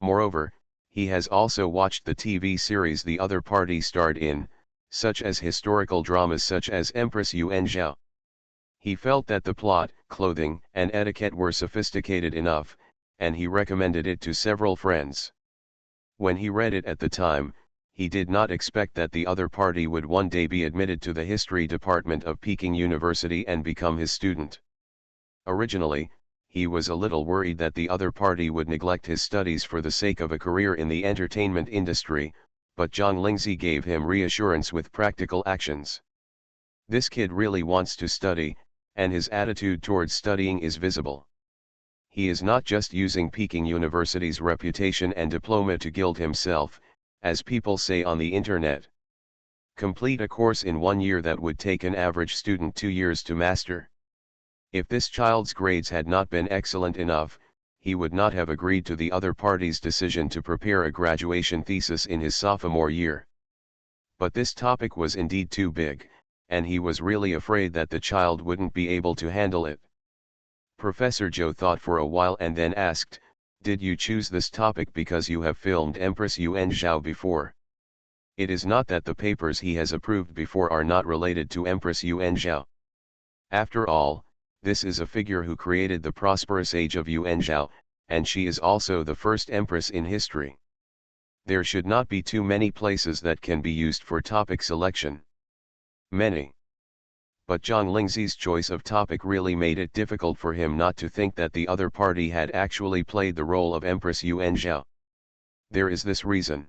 Moreover, he has also watched the TV series the other party starred in, such as historical dramas such as Empress Yuan Zhao. He felt that the plot, clothing, and etiquette were sophisticated enough, and he recommended it to several friends. When he read it at the time, he did not expect that the other party would one day be admitted to the history department of Peking University and become his student. Originally, he was a little worried that the other party would neglect his studies for the sake of a career in the entertainment industry, but Zhang Lingzi gave him reassurance with practical actions. This kid really wants to study, and his attitude towards studying is visible. He is not just using Peking University's reputation and diploma to gild himself, as people say on the internet. Complete a course in 1 year that would take an average student 2 years to master. If this child's grades had not been excellent enough, he would not have agreed to the other party's decision to prepare a graduation thesis in his sophomore year. But this topic was indeed too big, and he was really afraid that the child wouldn't be able to handle it. Professor Joe thought for a while and then asked, "Did you choose this topic because you have filmed Empress Yuan Zhao before?" It is not that the papers he has approved before are not related to Empress Yuan Zhao. After all, this is a figure who created the prosperous age of Yuan Zhao, and she is also the first empress in history. There should not be too many places that can be used for topic selection. Many. But Zhang Lingzi's choice of topic really made it difficult for him not to think that the other party had actually played the role of Empress Yuan Zhao. There is this reason.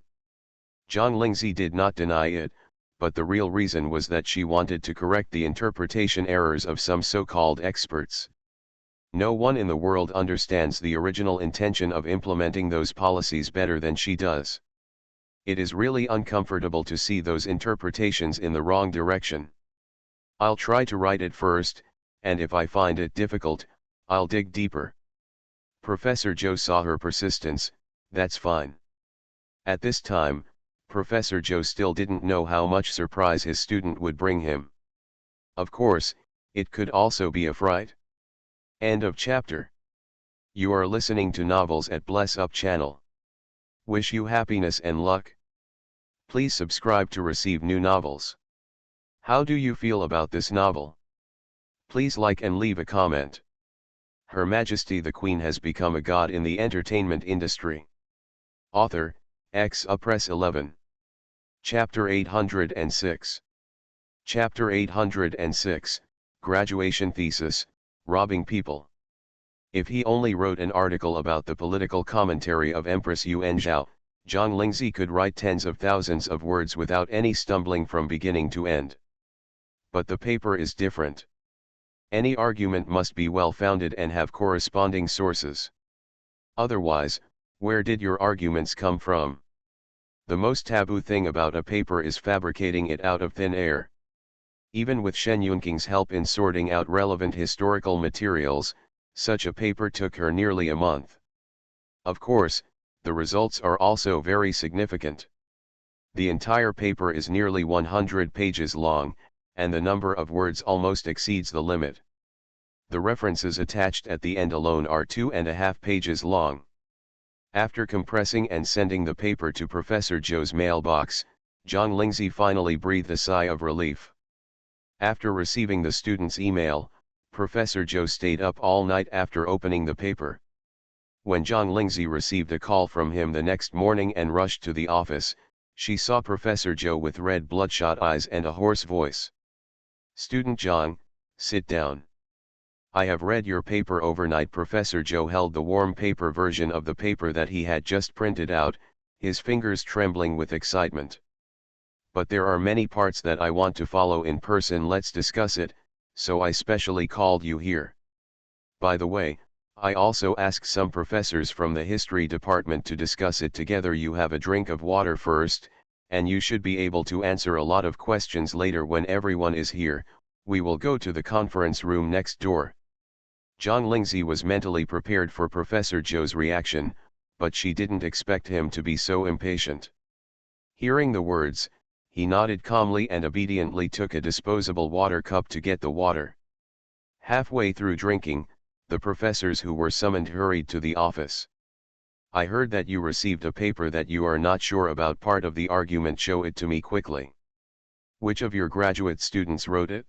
Zhang Lingzi did not deny it, but the real reason was that she wanted to correct the interpretation errors of some so-called experts. No one in the world understands the original intention of implementing those policies better than she does. It is really uncomfortable to see those interpretations in the wrong direction. I'll try to write it first, and if I find it difficult, I'll dig deeper. Professor Joe saw her persistence. That's fine. At this time, Professor Joe still didn't know how much surprise his student would bring him. Of course, it could also be a fright. End of chapter. You are listening to Novels at Bless Up channel. Wish you happiness and luck. Please subscribe to receive new novels. How do you feel about this novel? Please like and leave a comment. Her Majesty the Queen has become a god in the entertainment industry. Author, Press 11. Chapter 806. Chapter 806, Graduation Thesis, Robbing People. If he only wrote an article about the political commentary of Empress Yuan Zhao, Zhang Lingzi could write tens of thousands of words without any stumbling from beginning to end. But the paper is different. Any argument must be well-founded and have corresponding sources. Otherwise, where did your arguments come from? The most taboo thing about a paper is fabricating it out of thin air. Even with Shen Yunqing's help in sorting out relevant historical materials, such a paper took her nearly a month. Of course, the results are also very significant. The entire paper is nearly 100 pages long, and the number of words almost exceeds the limit. The references attached at the end alone are 2.5 pages long. After compressing and sending the paper to Professor Joe's mailbox, Zhang Lingzi finally breathed a sigh of relief. After receiving the student's email, Professor Joe stayed up all night after opening the paper. When Zhang Lingzi received a call from him the next morning and rushed to the office, she saw Professor Joe with red bloodshot eyes and a hoarse voice. "Student Zhang, sit down. I have read your paper overnight." Professor Joe held the warm paper version of the paper that he had just printed out, his fingers trembling with excitement. "But there are many parts that I want to follow in person. Let's discuss it, so I specially called you here. By the way, I also asked some professors from the history department to discuss it together. You have a drink of water first, and you should be able to answer a lot of questions later when everyone is here. We will go to the conference room next door." Zhang Lingzi was mentally prepared for Professor Joe's reaction, but she didn't expect him to be so impatient. Hearing the words, he nodded calmly and obediently took a disposable water cup to get the water. Halfway through drinking, the professors who were summoned hurried to the office. "I heard that you received a paper that you are not sure about. Part of the argument. Show it to me quickly. Which of your graduate students wrote it?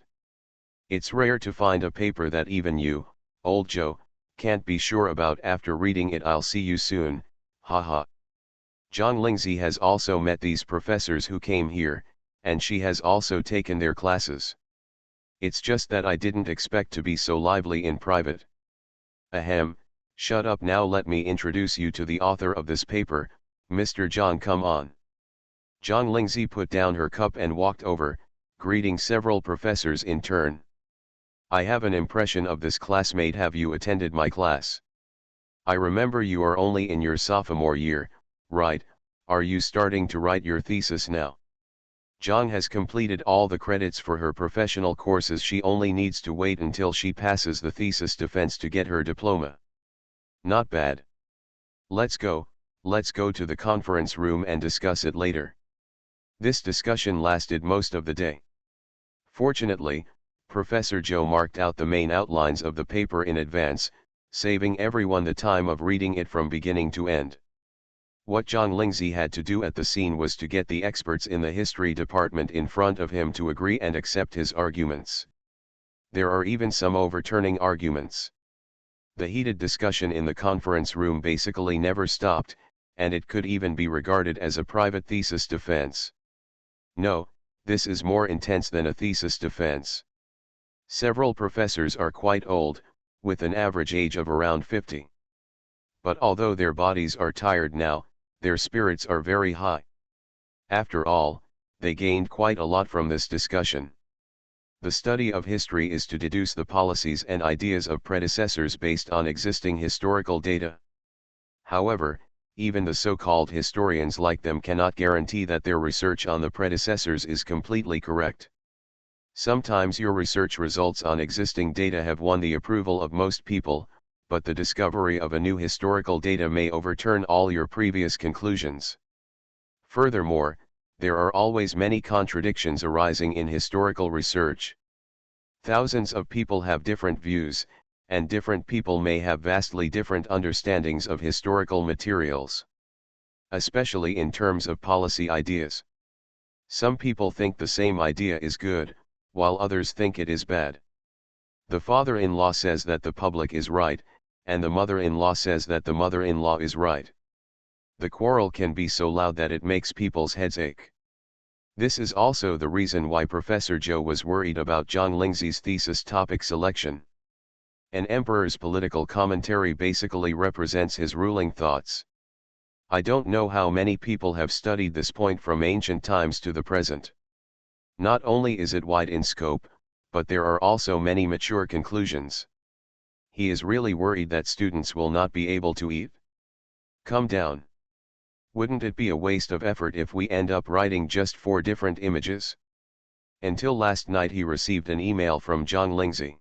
It's rare to find a paper that even you, old Joe, can't be sure about. After reading it I'll see you soon, haha." Zhang Lingzi has also met these professors who came here, and she has also taken their classes. It's just that I didn't expect to be so lively in private. Ahem, shut up now. Let me introduce you to the author of this paper, Mr. Zhang. Come on. Zhang Lingzi put down her cup and walked over, greeting several professors in turn. "I have an impression of this classmate. Have you attended my class? I remember you are only in your sophomore year, right? Are you starting to write your thesis now?" Zhang has completed all the credits for her professional courses. She only needs to wait until she passes the thesis defense to get her diploma. Not bad. Let's go to the conference room and discuss it later. This discussion lasted most of the day. Fortunately, Professor Zhou marked out the main outlines of the paper in advance, saving everyone the time of reading it from beginning to end. What Zhang Lingzi had to do at the scene was to get the experts in the history department in front of him to agree and accept his arguments. There are even some overturning arguments. The heated discussion in the conference room basically never stopped, and it could even be regarded as a private thesis defense. No, this is more intense than a thesis defense. Several professors are quite old, with an average age of around 50. But although their bodies are tired now, their spirits are very high. After all, they gained quite a lot from this discussion. The study of history is to deduce the policies and ideas of predecessors based on existing historical data. However, even the so-called historians like them cannot guarantee that their research on the predecessors is completely correct. Sometimes your research results on existing data have won the approval of most people, but the discovery of a new historical data may overturn all your previous conclusions. Furthermore, there are always many contradictions arising in historical research. Thousands of people have different views, and different people may have vastly different understandings of historical materials. Especially in terms of policy ideas. Some people think the same idea is good, while others think it is bad. The father-in-law says that the public is right, and the mother-in-law says that the mother-in-law is right. The quarrel can be so loud that it makes people's heads ache. This is also the reason why Professor Zhou was worried about Zhang Lingzi's thesis topic selection. An emperor's political commentary basically represents his ruling thoughts. I don't know how many people have studied this point from ancient times to the present. Not only is it wide in scope, but there are also many mature conclusions. He is really worried that students will not be able to eat. Come down. Wouldn't it be a waste of effort if we end up writing just 4 different images? Until last night he received an email from Zhang Lingzi.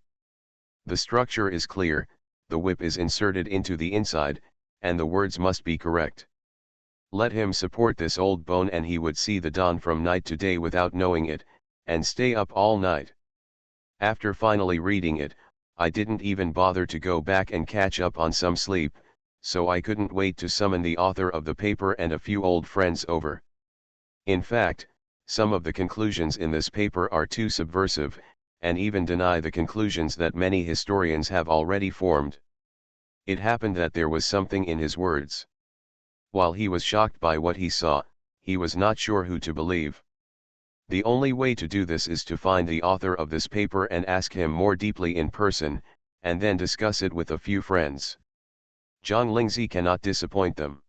The structure is clear, the whip is inserted into the inside, and the words must be correct. Let him support this old bone and he would see the dawn from night to day without knowing it, and stay up all night. After finally reading it, I didn't even bother to go back and catch up on some sleep, so I couldn't wait to summon the author of the paper and a few old friends over. In fact, some of the conclusions in this paper are too subversive, and even deny the conclusions that many historians have already formed. It happened that there was something in his words. While he was shocked by what he saw, he was not sure who to believe. The only way to do this is to find the author of this paper and ask him more deeply in person, and then discuss it with a few friends. Zhang Lingzi cannot disappoint them.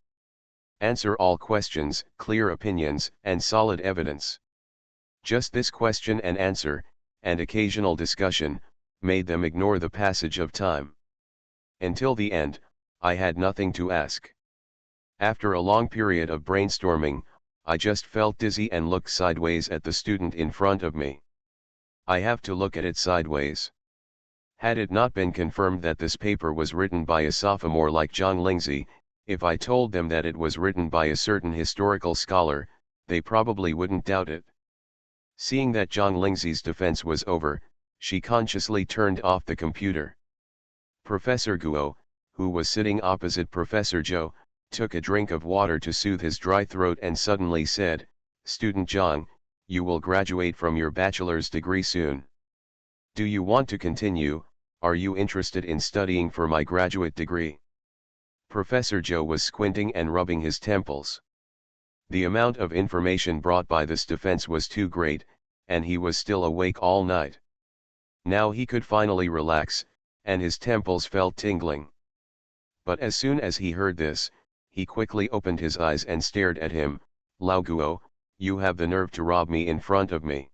Answer all questions, clear opinions, and solid evidence. Just this question and answer, and occasional discussion, made them ignore the passage of time. Until the end, I had nothing to ask. After a long period of brainstorming, I just felt dizzy and looked sideways at the student in front of me. I have to look at it sideways. Had it not been confirmed that this paper was written by a sophomore like Zhang Lingzi, if I told them that it was written by a certain historical scholar, they probably wouldn't doubt it. Seeing that Zhang Lingzi's defense was over, she consciously turned off the computer. Professor Guo, who was sitting opposite Professor Zhou, took a drink of water to soothe his dry throat and suddenly said, "Student Zhang, you will graduate from your bachelor's degree soon. Do you want to continue? Are you interested in studying for my graduate degree?" Professor Zhou was squinting and rubbing his temples. The amount of information brought by this defense was too great, and he was still awake all night. Now he could finally relax, and his temples felt tingling. But as soon as he heard this, he quickly opened his eyes and stared at him. "Lao Guo, you have the nerve to rob me in front of me.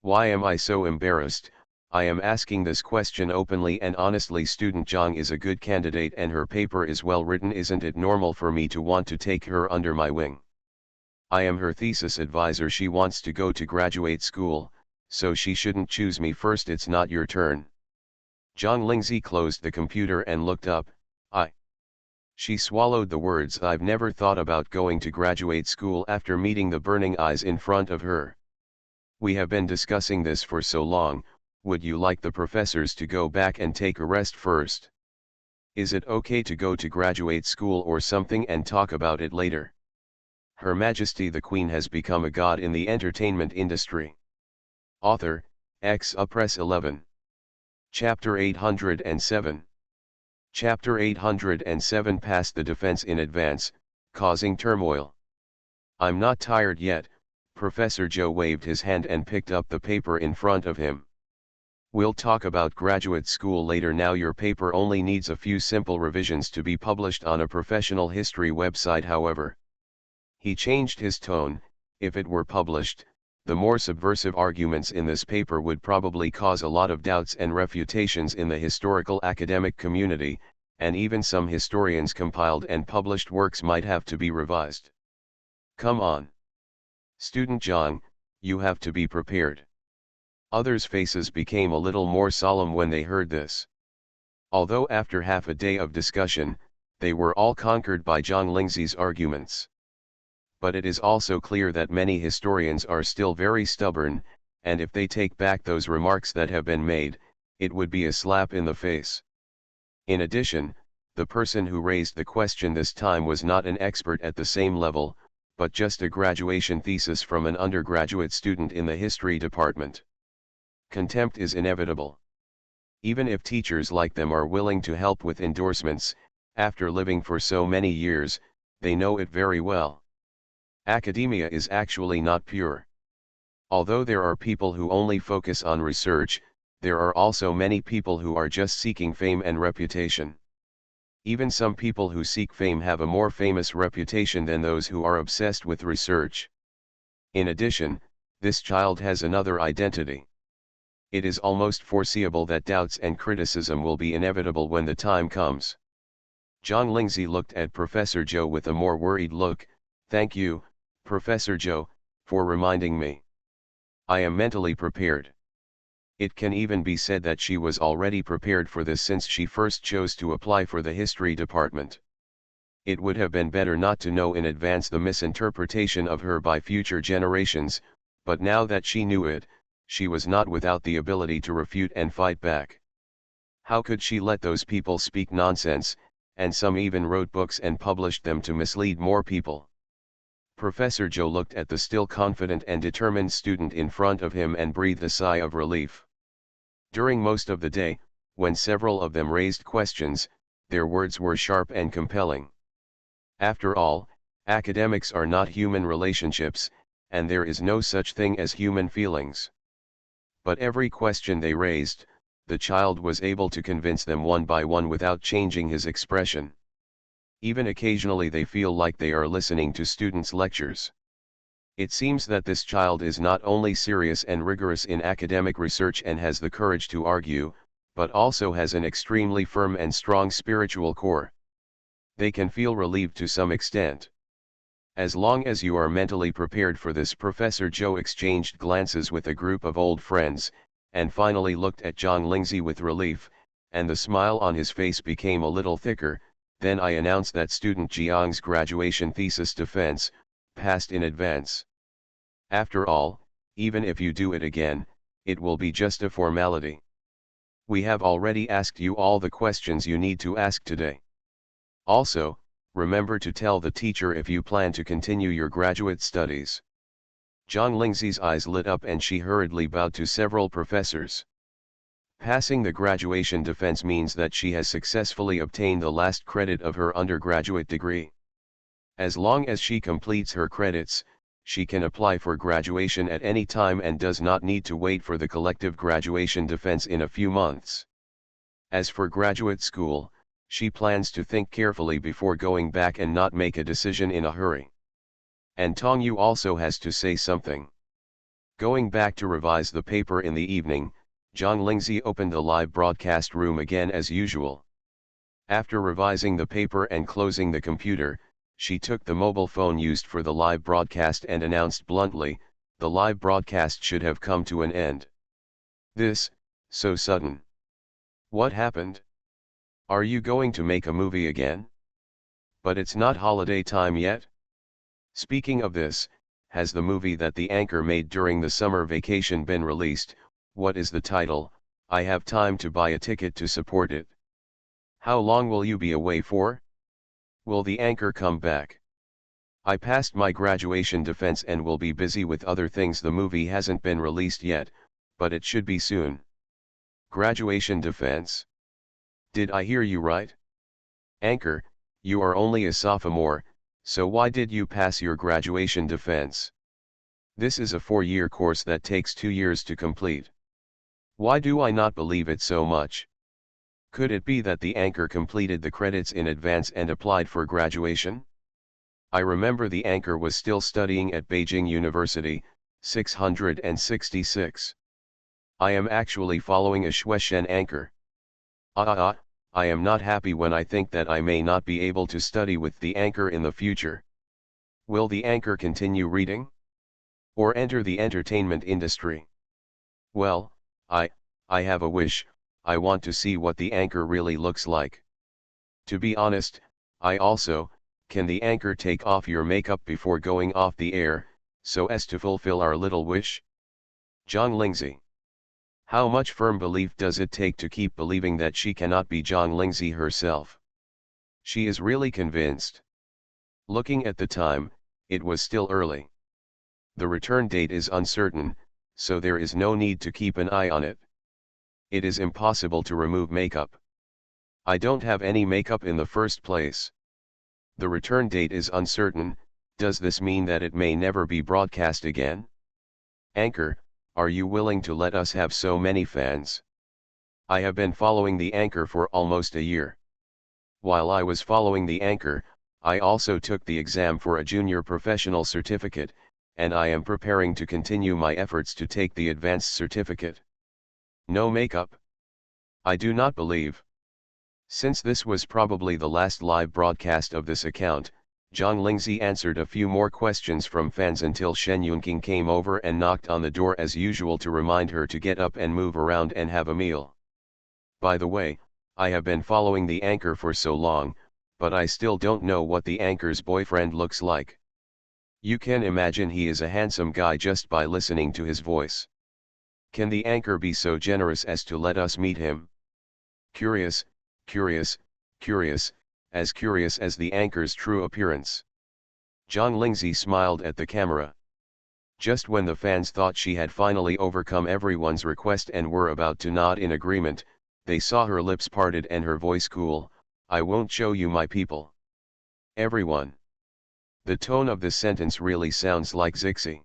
Why am I so embarrassed? I am asking this question openly and honestly. Student Zhang is a good candidate and her paper is well written. Isn't it normal for me to want to take her under my wing? I am her thesis advisor. She wants to go to graduate school, so she shouldn't choose me first. It's not your turn. Zhang Lingzi closed the computer and looked up. She swallowed the words. I've never thought about going to graduate school after meeting the burning eyes in front of her. We have been discussing this for so long. Would you like the professors to go back and take a rest first? Is it okay to go to graduate school or something and talk about it later? Her Majesty the Queen has become a god in the entertainment industry. Author, Press 11. Chapter 807. Chapter 807. Passed the defense in advance, causing turmoil. I'm not tired yet. Professor Joe waved his hand and picked up the paper in front of him. We'll talk about graduate school later. Now your paper only needs a few simple revisions to be published on a professional history website. However, he changed his tone. If it were published, the more subversive arguments in this paper would probably cause a lot of doubts and refutations in the historical academic community, and even some historians' compiled and published works might have to be revised. Come on. Student Zhang, you have to be prepared. Others' faces became a little more solemn when they heard this. Although after half a day of discussion, they were all conquered by Zhang Lingzi's arguments. But it is also clear that many historians are still very stubborn, and if they take back those remarks that have been made, it would be a slap in the face. In addition, the person who raised the question this time was not an expert at the same level, but just a graduation thesis from an undergraduate student in the history department. Contempt is inevitable. Even if teachers like them are willing to help with endorsements, after living for so many years, they know it very well. Academia is actually not pure. Although there are people who only focus on research, there are also many people who are just seeking fame and reputation. Even some people who seek fame have a more famous reputation than those who are obsessed with research. In addition, this child has another identity. It is almost foreseeable that doubts and criticism will be inevitable when the time comes. Zhang Lingzi looked at Professor Zhou with a more worried look. Thank you, Professor Zhou, for reminding me. I am mentally prepared. It can even be said that she was already prepared for this since she first chose to apply for the history department. It would have been better not to know in advance the misinterpretation of her by future generations, but now that she knew it, she was not without the ability to refute and fight back. How could she let those people speak nonsense, and some even wrote books and published them to mislead more people? Professor Zhou looked at the still confident and determined student in front of him and breathed a sigh of relief. During most of the day, when several of them raised questions, their words were sharp and compelling. After all, academics are not human relationships, and there is no such thing as human feelings. But every question they raised, the child was able to convince them one by one without changing his expression. Even occasionally they feel like they are listening to students' lectures. It seems that this child is not only serious and rigorous in academic research and has the courage to argue, but also has an extremely firm and strong spiritual core. They can feel relieved to some extent. As long as you are mentally prepared for this. Professor Zhou exchanged glances with a group of old friends, and finally looked at Zhang Lingzi with relief, and the smile on his face became a little thicker. Then I announced that student Jiang's graduation thesis defense passed in advance. After all, even if you do it again, it will be just a formality. We have already asked you all the questions you need to ask today. Also, remember to tell the teacher if you plan to continue your graduate studies. Zhang Lingzi's eyes lit up and she hurriedly bowed to several professors. Passing the graduation defense means that she has successfully obtained the last credit of her undergraduate degree. As long as she completes her credits, she can apply for graduation at any time and does not need to wait for the collective graduation defense in a few months. As for graduate school, she plans to think carefully before going back and not make a decision in a hurry. And Tong Yu also has to say something. Going back to revise the paper in the evening, Zhang Lingzi opened the live broadcast room again as usual. After revising the paper and closing the computer, She took the mobile phone used for the live broadcast and announced bluntly, the live broadcast should have come to an end. This, so sudden. What happened? Are you going to make a movie again? But it's not holiday time yet? Speaking of this, has the movie that the anchor made during the summer vacation been released? What is the title? I have time to buy a ticket to support it. How long will you be away for? Will the anchor come back? I passed my graduation defense and will be busy with other things. The movie hasn't been released yet, but it should be soon. Graduation defense? Did I hear you right? Anchor, you are only a sophomore, so why did you pass your graduation defense? This is a 4-year course that takes 2 years to complete. Why do I not believe it so much? Could it be that the anchor completed the credits in advance and applied for graduation? I remember the anchor was still studying at Beijing University, 666. I am actually following a Shueshen anchor. I am not happy when I think that I may not be able to study with the anchor in the future. Will the anchor continue reading? Or enter the entertainment industry? Well, I have a wish. I want to see what the anchor really looks like. To be honest, I also, can the anchor take off your makeup before going off the air, so as to fulfill our little wish? Zhang Lingzi. How much firm belief does it take to keep believing that she cannot be Zhang Lingzi herself? She is really convinced. Looking at the time, it was still early. The return date is uncertain, so there is no need to keep an eye on it. It is impossible to remove makeup. I don't have any makeup in the first place. The return date is uncertain. Does this mean that it may never be broadcast again? Anchor, are you willing to let us have so many fans? I have been following the anchor for almost a year. While I was following the anchor, I also took the exam for a junior professional certificate, and I am preparing to continue my efforts to take the advanced certificate. No makeup? I do not believe. Since this was probably the last live broadcast of this account, Zhang Lingzi answered a few more questions from fans until Shen Yunqing came over and knocked on the door as usual to remind her to get up and move around and have a meal. By the way, I have been following the anchor for so long, but I still don't know what the anchor's boyfriend looks like. You can imagine he is a handsome guy just by listening to his voice. Can the anchor be so generous as to let us meet him? Curious, curious, curious, as curious as the anchor's true appearance. Zhang Lingzi smiled at the camera. Just when the fans thought she had finally overcome everyone's request and were about to nod in agreement, they saw her lips parted and her voice cool. I won't show you my people. Everyone. The tone of this sentence really sounds like Zixi.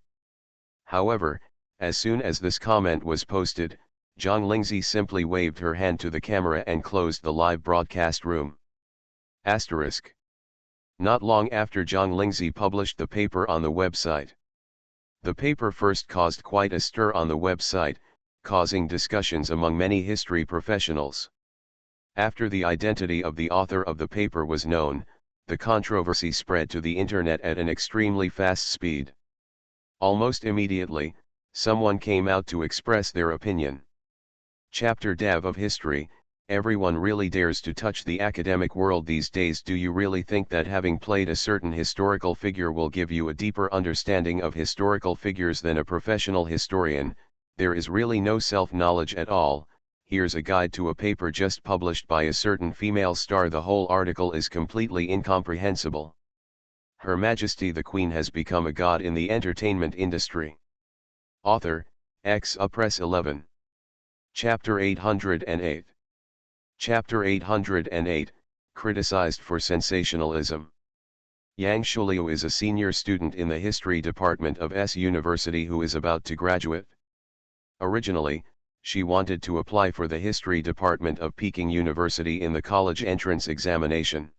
However, as soon as this comment was posted, Zhang Lingzi simply waved her hand to the camera and closed the live broadcast room. Asterisk. Not long after Zhang Lingzi published the paper on the website. The paper first caused quite a stir on the website, causing discussions among many history professionals. After the identity of the author of the paper was known, the controversy spread to the internet at an extremely fast speed. Almost immediately, someone came out to express their opinion. Chapter Dev of History. Everyone really dares to touch the academic world these days. Do you really think that having played a certain historical figure will give you a deeper understanding of historical figures than a professional historian? There is really no self-knowledge at all. Here's a guide to a paper just published by a certain female star. The whole article is completely incomprehensible. Her Majesty the Queen has become a god in the entertainment industry. Author, Press 11. Chapter 808. Chapter 808, Criticized for Sensationalism. Yang Shuliu is a senior student in the history department of S University who is about to graduate. Originally, she wanted to apply for the history department of Peking University in the college entrance examination.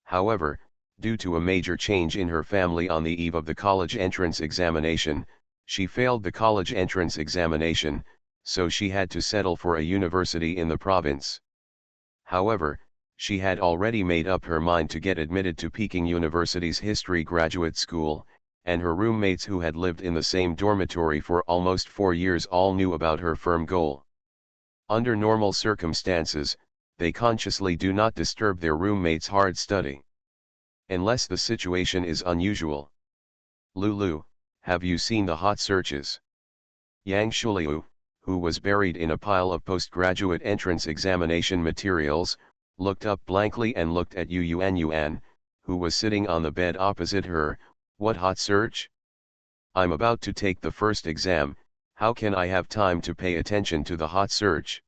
However, due to a major change in her family on the eve of the college entrance examination, she failed the college entrance examination, so she had to settle for a university in the province. However, She had already made up her mind to get admitted to Peking University's history graduate school, and her roommates who had lived in the same dormitory for almost 4 years all knew about her firm goal. Under normal circumstances, they consciously do not disturb their roommates' hard study. Unless the situation is unusual. Lulu, have you seen the hot searches? Yang Shuliu, who was buried in a pile of postgraduate entrance examination materials, looked up blankly and looked at Yuan, who was sitting on the bed opposite her. What hot search? I'm about to take the first exam, how can I have time to pay attention to the hot search?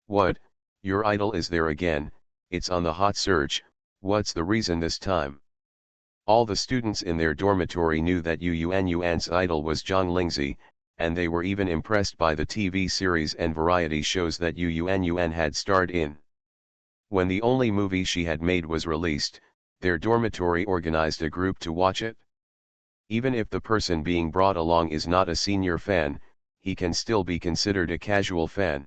What, your idol is there again, it's on the hot search, what's the reason this time? All the students in their dormitory knew that Yuan's idol was Zhang Lingzi, and they were even impressed by the TV series and variety shows that Yuan had starred in. When the only movie she had made was released, their dormitory organized a group to watch it. Even if the person being brought along is not a senior fan, he can still be considered a casual fan.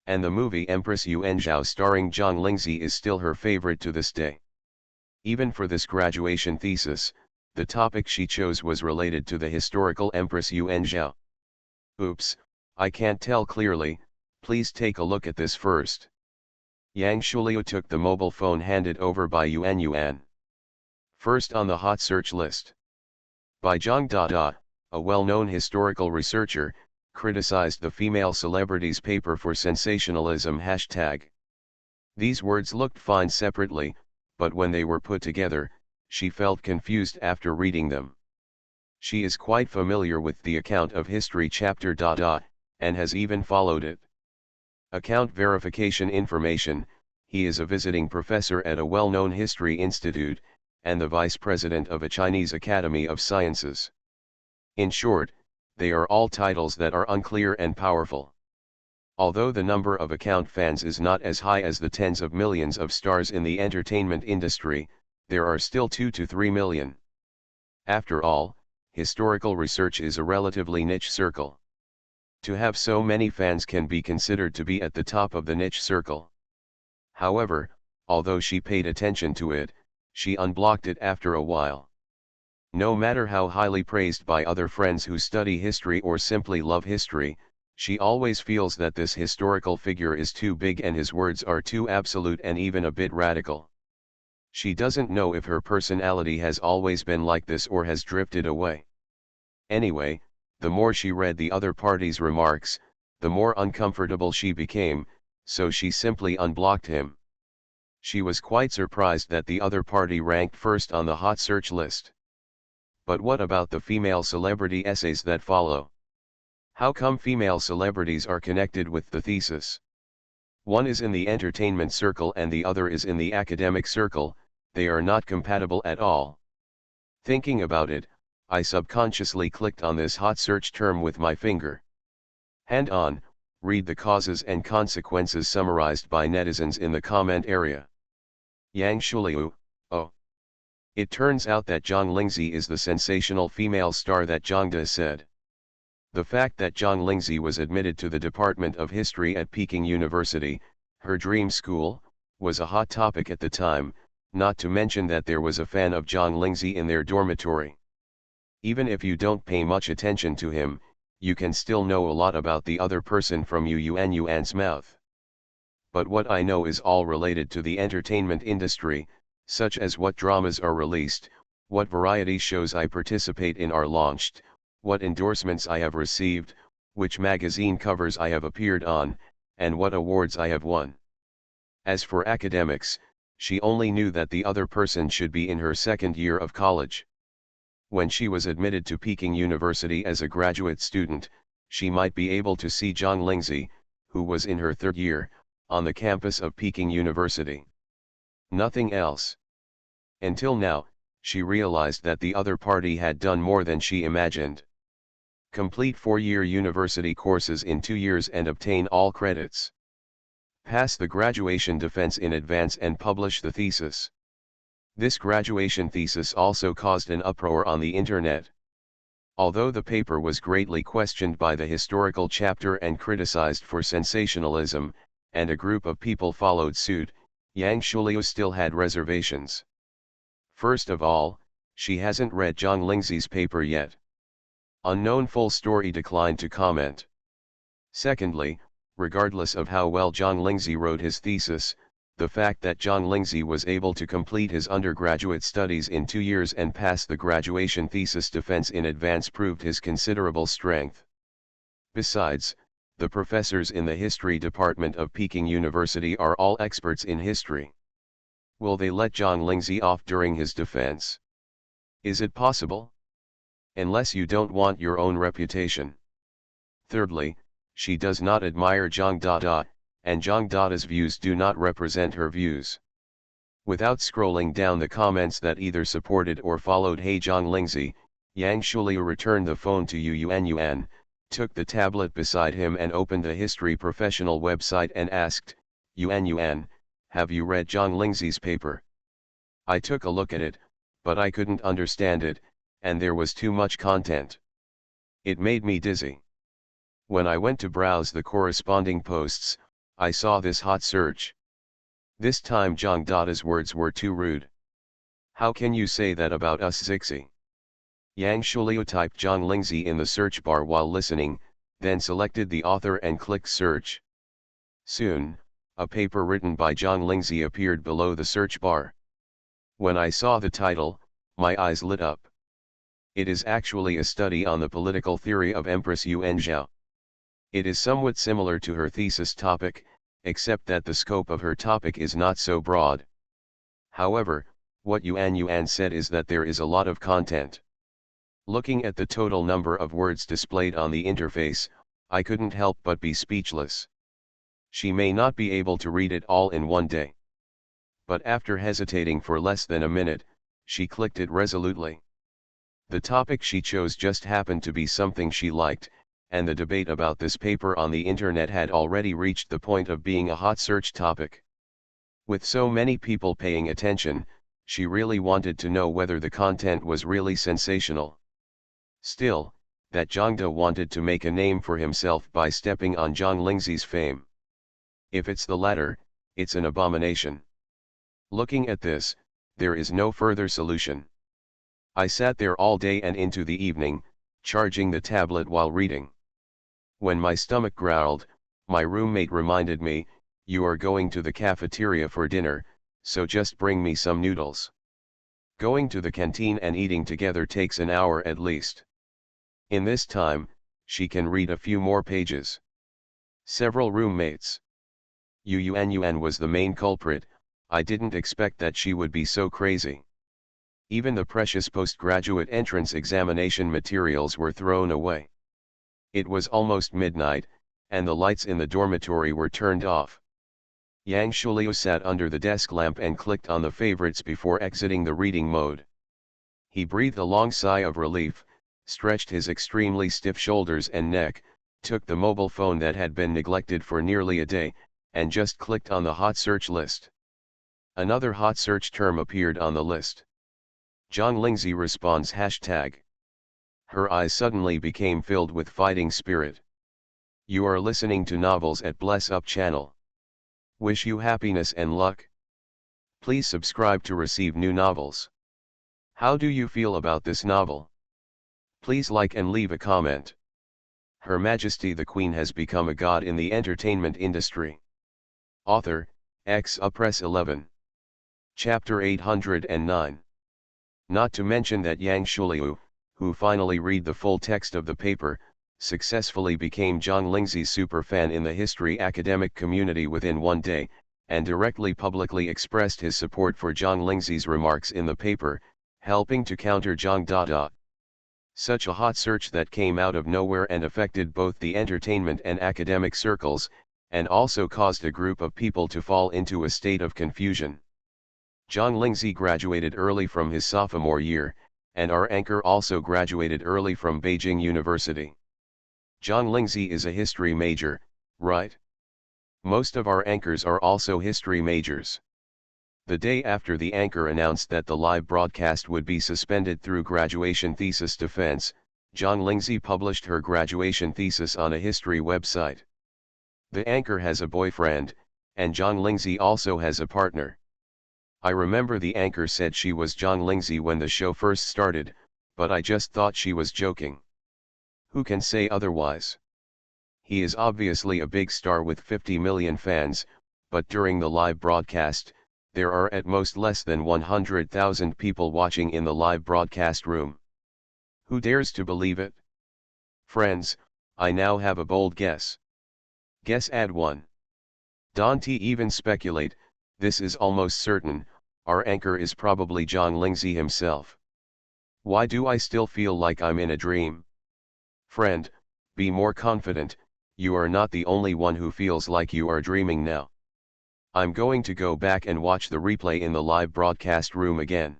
And the movie Empress Yuan Zhao starring Zhang Lingzi is still her favorite to this day. Even for this graduation thesis, the topic she chose was related to the historical Empress Yuan Zhao. Oops, I can't tell clearly, please take a look at this first. Yang Shuliu took the mobile phone handed over by Yuan. First on the hot search list. By Zhang Dada, a well-known historical researcher, criticized the female celebrities paper for sensationalism #. These words looked fine separately, but when they were put together, she felt confused after reading them. She is quite familiar with the account of history chapter Dada, and has even followed it. Account verification information, he is a visiting professor at a well-known history institute, and the vice president of a Chinese Academy of Sciences. In short, they are all titles that are unclear and powerful. Although the number of account fans is not as high as the tens of millions of stars in the entertainment industry, there are still 2 to 3 million. After all, historical research is a relatively niche circle. To have so many fans can be considered to be at the top of the niche circle. However, although she paid attention to it, she unblocked it after a while. No matter how highly praised by other friends who study history or simply love history, she always feels that this historical figure is too big and his words are too absolute and even a bit radical. She doesn't know if her personality has always been like this or has drifted away. Anyway, the more she read the other party's remarks, the more uncomfortable she became, so she simply unblocked him. She was quite surprised that the other party ranked first on the hot search list. But what about the female celebrity essays that follow? How come female celebrities are connected with the thesis? One is in the entertainment circle and the other is in the academic circle, they are not compatible at all. Thinking about it, I subconsciously clicked on this hot search term with my finger. Hand on, read the causes and consequences summarized by netizens in the comment area. Yang Shuliu, oh. It turns out that Zhang Lingzi is the sensational female star that Zhang De said. The fact that Zhang Lingzi was admitted to the Department of History at Peking University, her dream school, was a hot topic at the time, not to mention that there was a fan of Zhang Lingzi in their dormitory. Even if you don't pay much attention to him, you can still know a lot about the other person from Yuan's mouth. But what I know is all related to the entertainment industry, such as what dramas are released, what variety shows I participate in are launched, what endorsements I have received, which magazine covers I have appeared on, and what awards I have won. As for academics, she only knew that the other person should be in her second year of college. When she was admitted to Peking University as a graduate student, she might be able to see Zhang Lingzi, who was in her third year, on the campus of Peking University. Nothing else. Until now, she realized that the other party had done more than she imagined. Complete 4-year university courses in 2 years and obtain all credits. Pass the graduation defense in advance and publish the thesis. This graduation thesis also caused an uproar on the internet. Although the paper was greatly questioned by the historical chapter and criticized for sensationalism, and a group of people followed suit, Yang Shuliu still had reservations. First of all, she hasn't read Zhang Lingzi's paper yet. Unknown full story declined to comment. Secondly, regardless of how well Zhang Lingzi wrote his thesis, the fact that Zhang Lingzi was able to complete his undergraduate studies in 2 years and pass the graduation thesis defense in advance proved his considerable strength. Besides, the professors in the history department of Peking University are all experts in history. Will they let Zhang Lingzi off during his defense? Is it possible? Unless you don't want your own reputation. Thirdly, she does not admire Zhang Dada, and Zhang Dada's views do not represent her views. Without scrolling down the comments that either supported or followed Hey Zhang Lingzi, Yang Shuliu returned the phone to Yuan, took the tablet beside him and opened the history professional website and asked, Yuan, have you read Zhang Lingzi's paper? I took a look at it, but I couldn't understand it, and there was too much content. It made me dizzy. When I went to browse the corresponding posts, I saw this hot search. This time Zhang Dada's words were too rude. How can you say that about us Zixi? Yang Shuliu typed Zhang Lingzi in the search bar while listening, then selected the author and clicked search. Soon, a paper written by Zhang Lingzi appeared below the search bar. When I saw the title, my eyes lit up. It is actually a study on the political theory of Empress Yuan Zhao. It is somewhat similar to her thesis topic, except that the scope of her topic is not so broad. However, what Yuan said is that there is a lot of content. Looking at the total number of words displayed on the interface, I couldn't help but be speechless. She may not be able to read it all in one day. But after hesitating for less than a minute, she clicked it resolutely. The topic she chose just happened to be something she liked, and the debate about this paper on the internet had already reached the point of being a hot search topic. With so many people paying attention, she really wanted to know whether the content was really sensational. Still, that Zhang De wanted to make a name for himself by stepping on Zhang Lingzi's fame. If it's the latter, it's an abomination. Looking at this, there is no further solution. I sat there all day and into the evening, charging the tablet while reading. When my stomach growled, my roommate reminded me, "You are going to the cafeteria for dinner, so just bring me some noodles." Going to the canteen and eating together takes an hour at least. In this time, she can read a few more pages. Several roommates. Yuan was the main culprit. I didn't expect that she would be so crazy. Even the precious postgraduate entrance examination materials were thrown away. It was almost midnight, and the lights in the dormitory were turned off. Yang Shuliu sat under the desk lamp and clicked on the favorites before exiting the reading mode. He breathed a long sigh of relief, stretched his extremely stiff shoulders and neck, took the mobile phone that had been neglected for nearly a day, and just clicked on the hot search list. Another hot search term appeared on the list. Zhang Lingzi responds #. Her eyes suddenly became filled with fighting spirit. You are listening to Novels at Bless Up channel. Wish you happiness and luck. Please subscribe to receive new novels. How do you feel about this novel? Please like and leave a comment. Her Majesty the Queen has become a god in the entertainment industry. Author, Press 11. Chapter 809. Not to mention that Yang Shuliu, who finally read the full text of the paper, successfully became Zhang Lingzi's superfan in the history academic community within one day, and directly publicly expressed his support for Zhang Lingzi's remarks in the paper, helping to counter Zhang Dada. Such a hot search that came out of nowhere and affected both the entertainment and academic circles, and also caused a group of people to fall into a state of confusion. Zhang Lingzi graduated early from his sophomore year, and our anchor also graduated early from Beijing University. Zhang Lingzi is a history major, right? Most of our anchors are also history majors. The day after the anchor announced that the live broadcast would be suspended through graduation thesis defense, Zhang Lingzi published her graduation thesis on a history website. The anchor has a boyfriend, and Zhang Lingzi also has a partner. I remember the anchor said she was Zhang Lingzi when the show first started, but I just thought she was joking. Who can say otherwise? He is obviously a big star with 50 million fans, but during the live broadcast, there are at most less than 100,000 people watching in the live broadcast room. Who dares to believe it? Friends, I now have a bold guess. Guess add 1. Don't even speculate, this is almost certain, our anchor is probably Zhang Lingzi himself. Why do I still feel like I'm in a dream? Friend, be more confident, you are not the only one who feels like you are dreaming now. I'm going to go back and watch the replay in the live broadcast room again.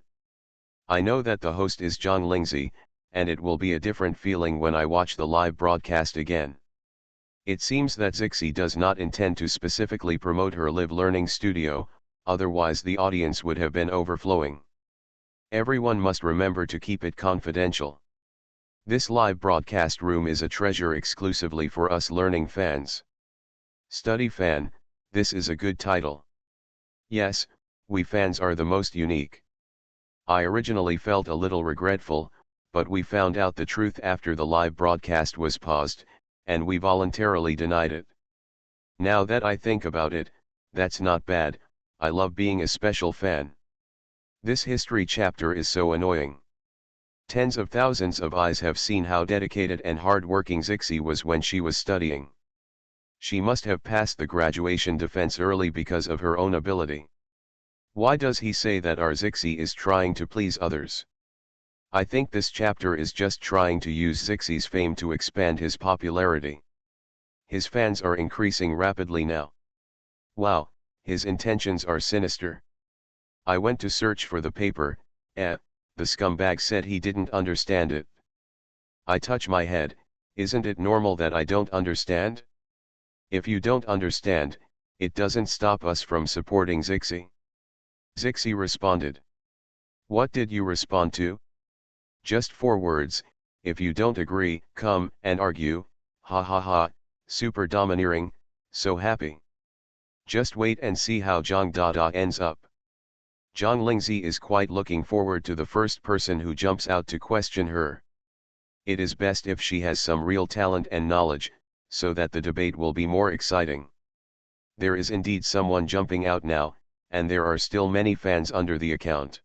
I know that the host is Zhang Lingzi, and it will be a different feeling when I watch the live broadcast again. It seems that Zixi does not intend to specifically promote her live learning studio, otherwise the audience would have been overflowing. Everyone must remember to keep it confidential. This live broadcast room is a treasure exclusively for us learning fans. Study fan, this is a good title. Yes, we fans are the most unique. I originally felt a little regretful, but we found out the truth after the live broadcast was paused, and we voluntarily denied it. Now that I think about it, that's not bad, I love being a special fan. This history chapter is so annoying. Tens of thousands of eyes have seen how dedicated and hard-working Zixi was when she was studying. She must have passed the graduation defense early because of her own ability. Why does he say that our Zixi is trying to please others? I think this chapter is just trying to use Zixi's fame to expand his popularity. His fans are increasing rapidly now. Wow, his intentions are sinister. I went to search for the paper, the scumbag said he didn't understand it. I touch my head, isn't it normal that I don't understand? If you don't understand, it doesn't stop us from supporting Zixi. Zixi responded. What did you respond to? Just 4 words, if you don't agree, come and argue, ha ha ha, super domineering, so happy. Just wait and see how Zhang Dada ends up. Zhang Lingzi is quite looking forward to the first person who jumps out to question her. It is best if she has some real talent and knowledge, so that the debate will be more exciting. There is indeed someone jumping out now, and there are still many fans under the account.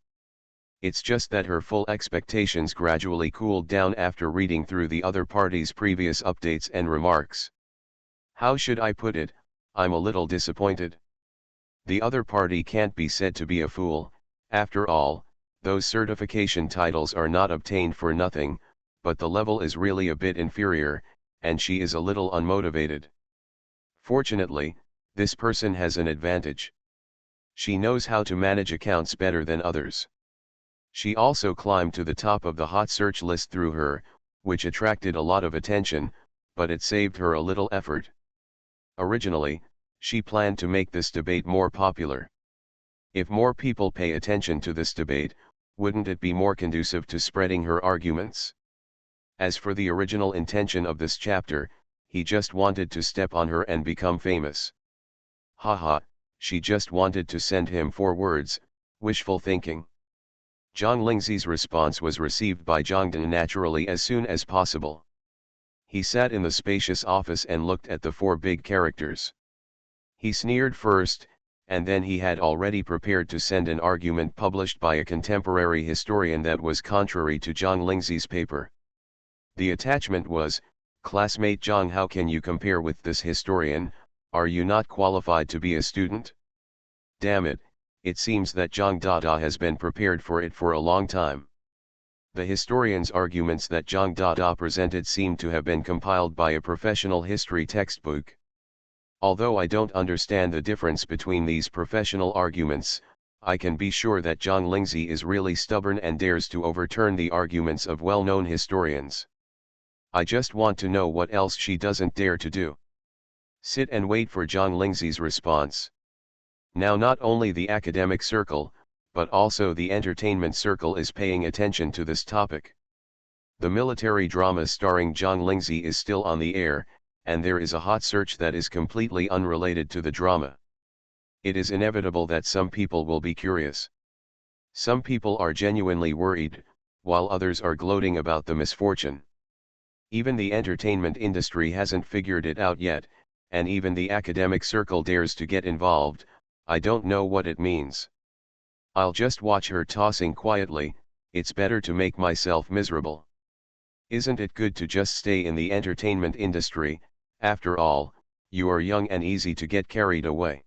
It's just that her full expectations gradually cooled down after reading through the other party's previous updates and remarks. How should I put it, I'm a little disappointed. The other party can't be said to be a fool, after all, those certification titles are not obtained for nothing, but the level is really a bit inferior, and she is a little unmotivated. Fortunately, this person has an advantage. She knows how to manage accounts better than others. She also climbed to the top of the hot search list through her, which attracted a lot of attention, but it saved her a little effort. Originally, she planned to make this debate more popular. If more people pay attention to this debate, wouldn't it be more conducive to spreading her arguments? As for the original intention of this chapter, he just wanted to step on her and become famous. Haha, she just wanted to send him 4 words, wishful thinking. Zhang Lingzi's response was received by Zhang Dan naturally as soon as possible. He sat in the spacious office and looked at the 4 big characters. He sneered first, and then he had already prepared to send an argument published by a contemporary historian that was contrary to Zhang Lingzi's paper. The attachment was, "Classmate Zhang, how can you compare with this historian, are you not qualified to be a student?" Damn it, it seems that Zhang Dada has been prepared for it for a long time. The historian's arguments that Zhang Dada presented seem to have been compiled by a professional history textbook. Although I don't understand the difference between these professional arguments, I can be sure that Zhang Lingzi is really stubborn and dares to overturn the arguments of well-known historians. I just want to know what else she doesn't dare to do. Sit and wait for Zhang Lingzi's response. Now not only the academic circle, but also the entertainment circle is paying attention to this topic. The military drama starring Zhang Lingzi is still on the air, and there is a hot search that is completely unrelated to the drama. It is inevitable that some people will be curious. Some people are genuinely worried, while others are gloating about the misfortune. Even the entertainment industry hasn't figured it out yet, and even the academic circle dares to get involved. I don't know what it means. I'll just watch her tossing quietly. It's better to make myself miserable. Isn't it good to just stay in the entertainment industry? After all, you are young and easy to get carried away.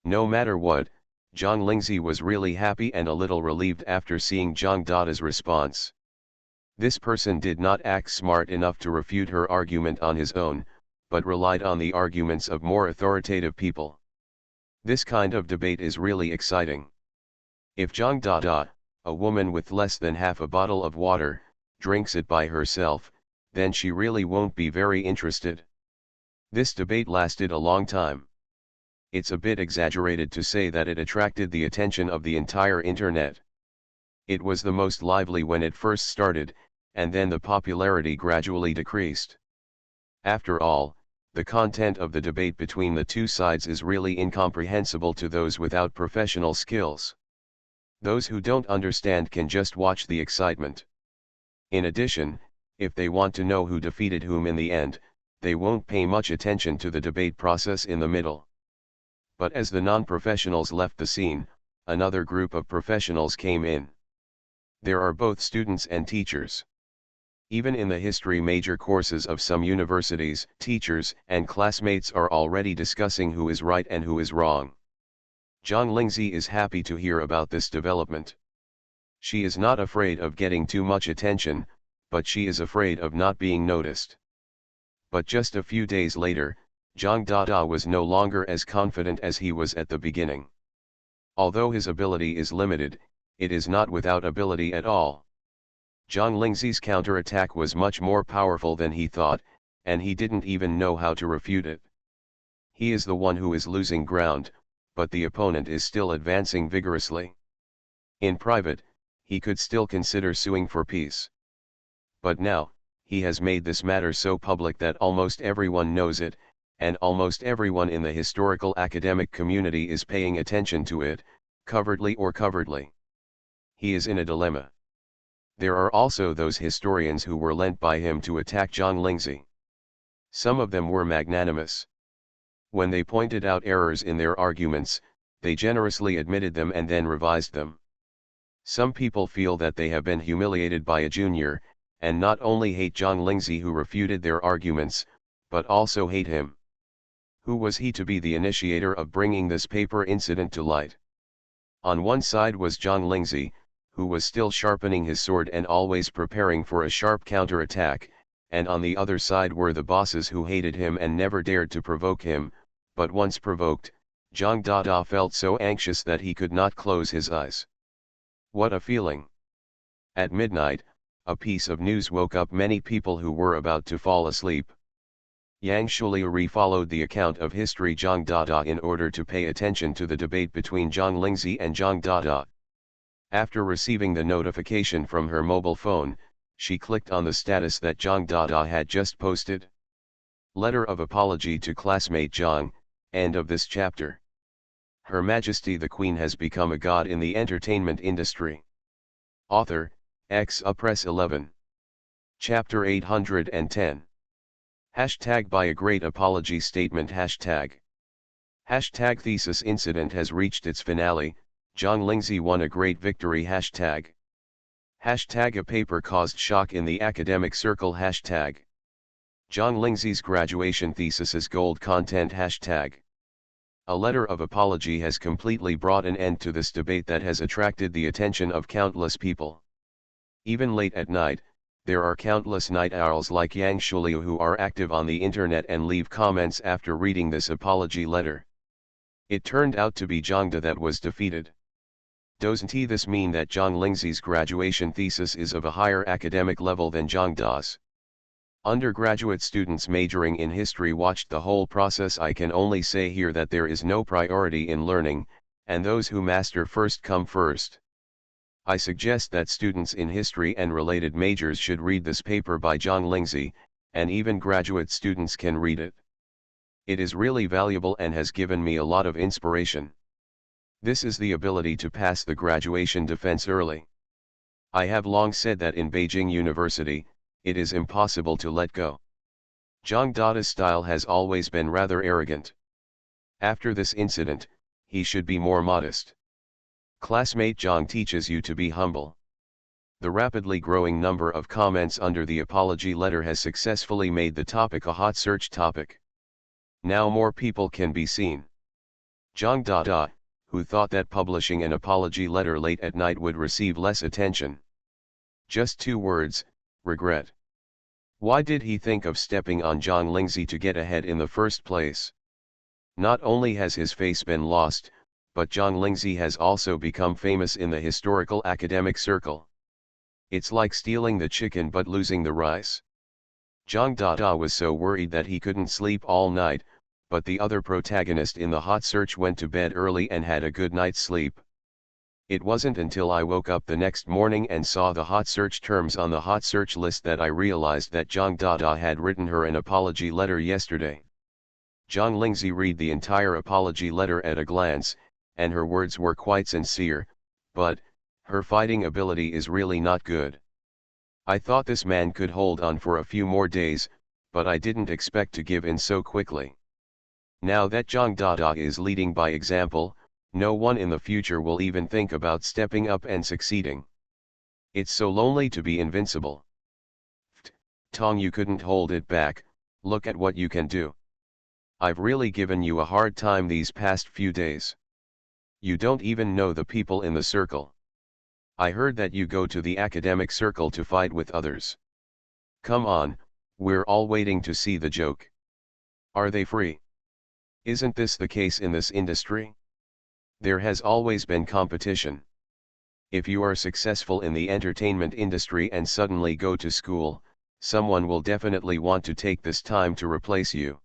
No matter what, Zhang Lingzi was really happy and a little relieved after seeing Zhang Dada's response. This person did not act smart enough to refute her argument on his own, but relied on the arguments of more authoritative people. This kind of debate is really exciting. If Zhang Dada, a woman with less than half a bottle of water, drinks it by herself, then she really won't be very interested. This debate lasted a long time. It's a bit exaggerated to say that it attracted the attention of the entire internet. It was the most lively when it first started, and then the popularity gradually decreased. After all, the content of the debate between the two sides is really incomprehensible to those without professional skills. Those who don't understand can just watch the excitement. In addition, if they want to know who defeated whom in the end, they won't pay much attention to the debate process in the middle. But as the non-professionals left the scene, another group of professionals came in. There are both students and teachers. Even in the history major courses of some universities, teachers and classmates are already discussing who is right and who is wrong. Zhang Lingzi is happy to hear about this development. She is not afraid of getting too much attention, but she is afraid of not being noticed. But just a few days later, Zhang Dada was no longer as confident as he was at the beginning. Although his ability is limited, it is not without ability at all. Zhang Lingzi's counterattack was much more powerful than he thought, and he didn't even know how to refute it. He is the one who is losing ground, but the opponent is still advancing vigorously. In private, he could still consider suing for peace. But now, he has made this matter so public that almost everyone knows it, and almost everyone in the historical academic community is paying attention to it, covertly or covertly. He is in a dilemma. There are also those historians who were lent by him to attack Zhang Lingzi. Some of them were magnanimous. When they pointed out errors in their arguments, they generously admitted them and then revised them. Some people feel that they have been humiliated by a junior, and not only hate Zhang Lingzi who refuted their arguments, but also hate him. Who was he to be the initiator of bringing this paper incident to light? On one side was Zhang Lingzi, who was still sharpening his sword and always preparing for a sharp counterattack, and on the other side were the bosses who hated him and never dared to provoke him, but once provoked, Zhang Dada felt so anxious that he could not close his eyes. What a feeling! At midnight, a piece of news woke up many people who were about to fall asleep. Yang Shuliu followed the account of history Zhang Dada in order to pay attention to the debate between Zhang Lingzi and Zhang Dada. After receiving the notification from her mobile phone, she clicked on the status that Zhang Dada had just posted. Letter of apology to classmate Zhang, end of this chapter. Her Majesty the Queen has become a god in the entertainment industry. Author, Press 11. Chapter 810. Hashtag by a great apology statement. Hashtag thesis incident has reached its finale. Zhang Lingzi won a great victory. Hashtag a paper caused shock in the academic circle. Hashtag Zhang Lingzi's graduation thesis is gold content. Hashtag a letter of apology has completely brought an end to this debate that has attracted the attention of countless people. Even late at night, there are countless night owls like Yang Shuliu who are active on the internet and leave comments after reading this apology letter. It turned out to be Zhang Da that was defeated. Doesn't this mean that Zhang Lingzi's graduation thesis is of a higher academic level than Zhang Da's? Undergraduate students majoring in history watched the whole process. I can only say here that there is no priority in learning, and those who master first come first. I suggest that students in history and related majors should read this paper by Zhang Lingzi, and even graduate students can read it. It is really valuable and has given me a lot of inspiration. This is the ability to pass the graduation defense early. I have long said that in Beijing University, it is impossible to let go. Zhang Dada's style has always been rather arrogant. After this incident, he should be more modest. Classmate Zhang teaches you to be humble. The rapidly growing number of comments under the apology letter has successfully made the topic a hot search topic. Now more people can be seen. Zhang Dada, who thought that publishing an apology letter late at night would receive less attention. Just 2 words, regret. Why did he think of stepping on Zhang Lingzi to get ahead in the first place? Not only has his face been lost, but Zhang Lingzi has also become famous in the historical academic circle. It's like stealing the chicken but losing the rice. Zhang Dada was so worried that he couldn't sleep all night, but the other protagonist in the hot search went to bed early and had a good night's sleep. It wasn't until I woke up the next morning and saw the hot search terms on the hot search list that I realized that Zhang Dada had written her an apology letter yesterday. Zhang Lingzi read the entire apology letter at a glance, and her words were quite sincere, but her fighting ability is really not good. I thought this man could hold on for a few more days, but I didn't expect to give in so quickly. Now that Zhang Dada is leading by example, no one in the future will even think about stepping up and succeeding. It's so lonely to be invincible. Tong, you couldn't hold it back, look at what you can do. I've really given you a hard time these past few days. You don't even know the people in the circle. I heard that you go to the academic circle to fight with others. Come on, we're all waiting to see the joke. Are they free? Isn't this the case in this industry? There has always been competition. If you are successful in the entertainment industry and suddenly go to school, someone will definitely want to take this time to replace you.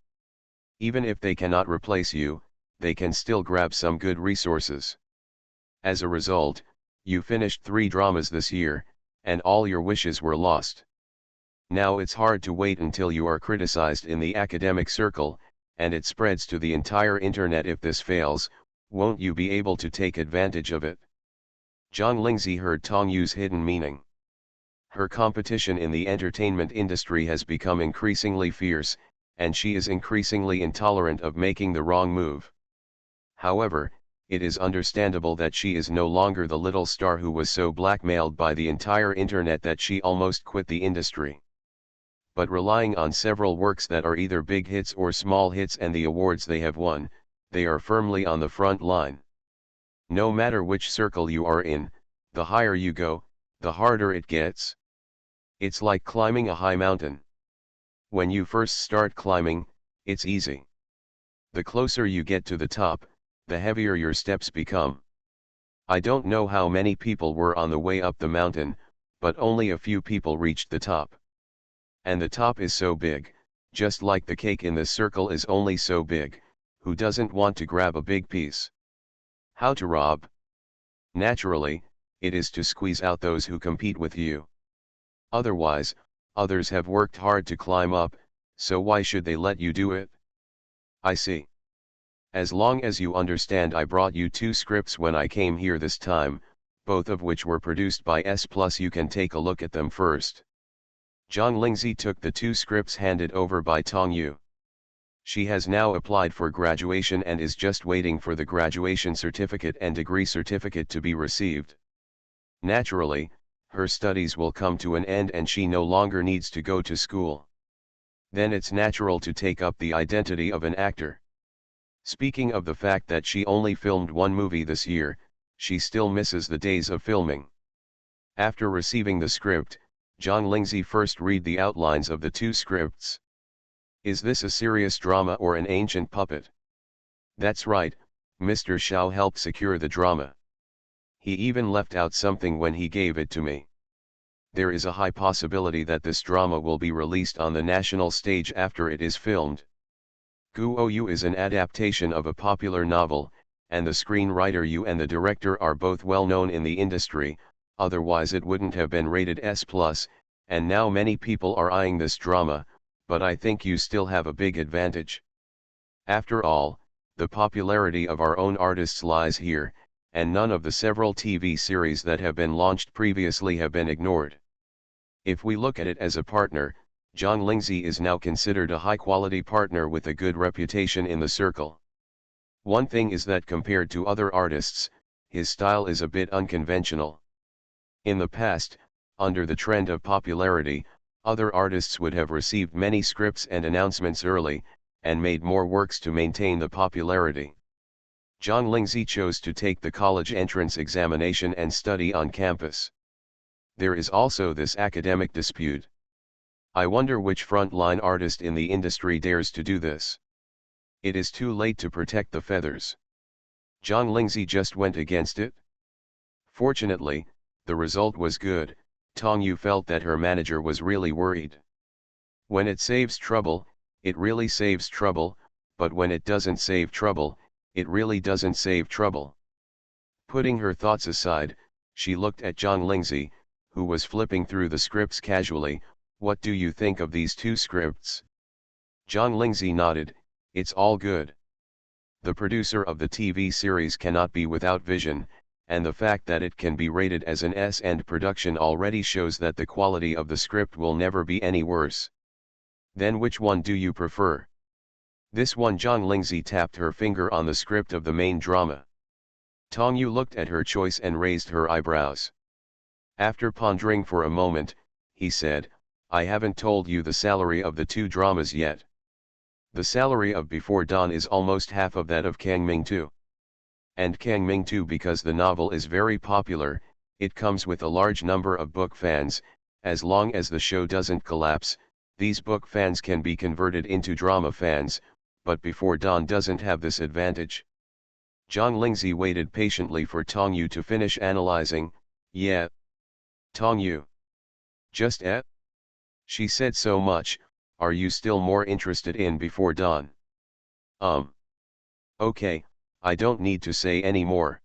Even if they cannot replace you, they can still grab some good resources. As a result, you finished 3 dramas this year, and all your wishes were lost. Now it's hard to wait until you are criticized in the academic circle, and it spreads to the entire internet. If this fails, won't you be able to take advantage of it? Zhang Lingzi heard Tong Yu's hidden meaning. Her competition in the entertainment industry has become increasingly fierce, and she is increasingly intolerant of making the wrong move. However, it is understandable that she is no longer the little star who was so blackmailed by the entire internet that she almost quit the industry. But relying on several works that are either big hits or small hits and the awards they have won, they are firmly on the front line. No matter which circle you are in, the higher you go, the harder it gets. It's like climbing a high mountain. When you first start climbing, it's easy. The closer you get to the top, the heavier your steps become. I don't know how many people were on the way up the mountain, but only a few people reached the top. And the top is so big, just like the cake in this circle is only so big, who doesn't want to grab a big piece? How to rob? Naturally, it is to squeeze out those who compete with you. Otherwise, others have worked hard to climb up, so why should they let you do it? I see. As long as you understand, I brought you 2 scripts when I came here this time, both of which were produced by S+. You can take a look at them first. Zhang Lingzi took the 2 scripts handed over by Tong Yu. She has now applied for graduation and is just waiting for the graduation certificate and degree certificate to be received. Naturally, her studies will come to an end and she no longer needs to go to school. Then it's natural to take up the identity of an actor. Speaking of the fact that she only filmed 1 movie this year, she still misses the days of filming. After receiving the script, Zhang Lingzi first read the outlines of the 2 scripts. Is this a serious drama or an ancient puppet? That's right, Mr. Xiao helped secure the drama. He even left out something when he gave it to me. There is a high possibility that this drama will be released on the national stage after it is filmed. Guo Yu is an adaptation of a popular novel, and the screenwriter Yu and the director are both well known in the industry, otherwise it wouldn't have been rated S+, and now many people are eyeing this drama, but I think you still have a big advantage. After all, the popularity of our own artists lies here, and none of the several TV series that have been launched previously have been ignored. If we look at it as a partner, John Lingzi is now considered a high-quality partner with a good reputation in the circle. One thing is that compared to other artists, his style is a bit unconventional. In the past, under the trend of popularity, other artists would have received many scripts and announcements early, and made more works to maintain the popularity. John Lingzi chose to take the college entrance examination and study on campus. There is also this academic dispute. I wonder which front-line artist in the industry dares to do this. It is too late to protect the feathers. John Lingzi just went against it. Fortunately, the result was good. Tong Yu felt that her manager was really worried. When it saves trouble, it really saves trouble, but when it doesn't save trouble, it really doesn't save trouble. Putting her thoughts aside, she looked at John Lingzi, who was flipping through the scripts casually. What do you think of these two scripts? John Lingzi nodded. It's all good. The producer of the TV series cannot be without vision, and the fact that it can be rated as an S-end production already shows that the quality of the script will never be any worse. Then which one do you prefer? This one. John Lingzi tapped her finger on the script of the main drama. Tong Yu looked at her choice and raised her eyebrows. After pondering for a moment, he said, I haven't told you the salary of the two dramas yet. The salary of Before Dawn is almost half of that of Kangming 2. And Kangming 2, because the novel is very popular, it comes with a large number of book fans. As long as the show doesn't collapse, these book fans can be converted into drama fans, but Before Dawn doesn't have this advantage. John Lingzi waited patiently for Tong Yu to finish analyzing. Yeah. Tong Yu. Just eh? She said so much. Are you still more interested in Before Dawn? Okay, I don't need to say any more.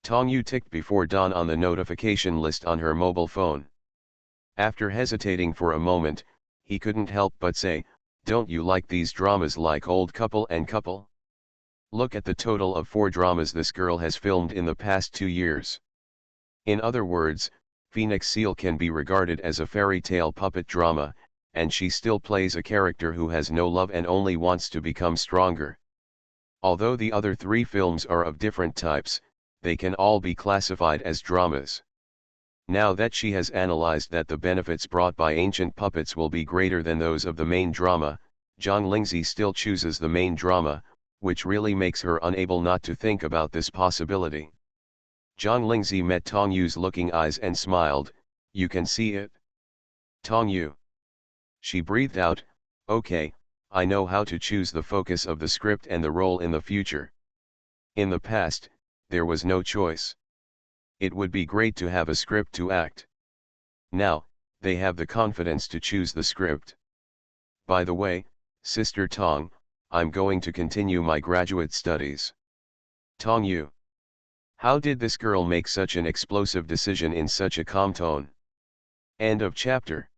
Tong Yu ticked Before Dawn on the notification list on her mobile phone. After hesitating for a moment, he couldn't help but say, don't you like these dramas like Old Couple and Couple? Look at the total of 4 dramas this girl has filmed in the past 2 years. In other words, Phoenix Seal can be regarded as a fairy tale puppet drama, and she still plays a character who has no love and only wants to become stronger. Although the other 3 films are of different types, they can all be classified as dramas. Now that she has analyzed that the benefits brought by ancient puppets will be greater than those of the main drama, John Lingzi still chooses the main drama, which really makes her unable not to think about this possibility. John Lingzi met Tong Yu's looking eyes and smiled. You can see it? Tong Yu. She breathed out, okay, I know how to choose the focus of the script and the role in the future. In the past, there was no choice. It would be great to have a script to act. Now, they have the confidence to choose the script. By the way, Sister Tong, I'm going to continue my graduate studies. Tong Yu. How did this girl make such an explosive decision in such a calm tone? End of chapter.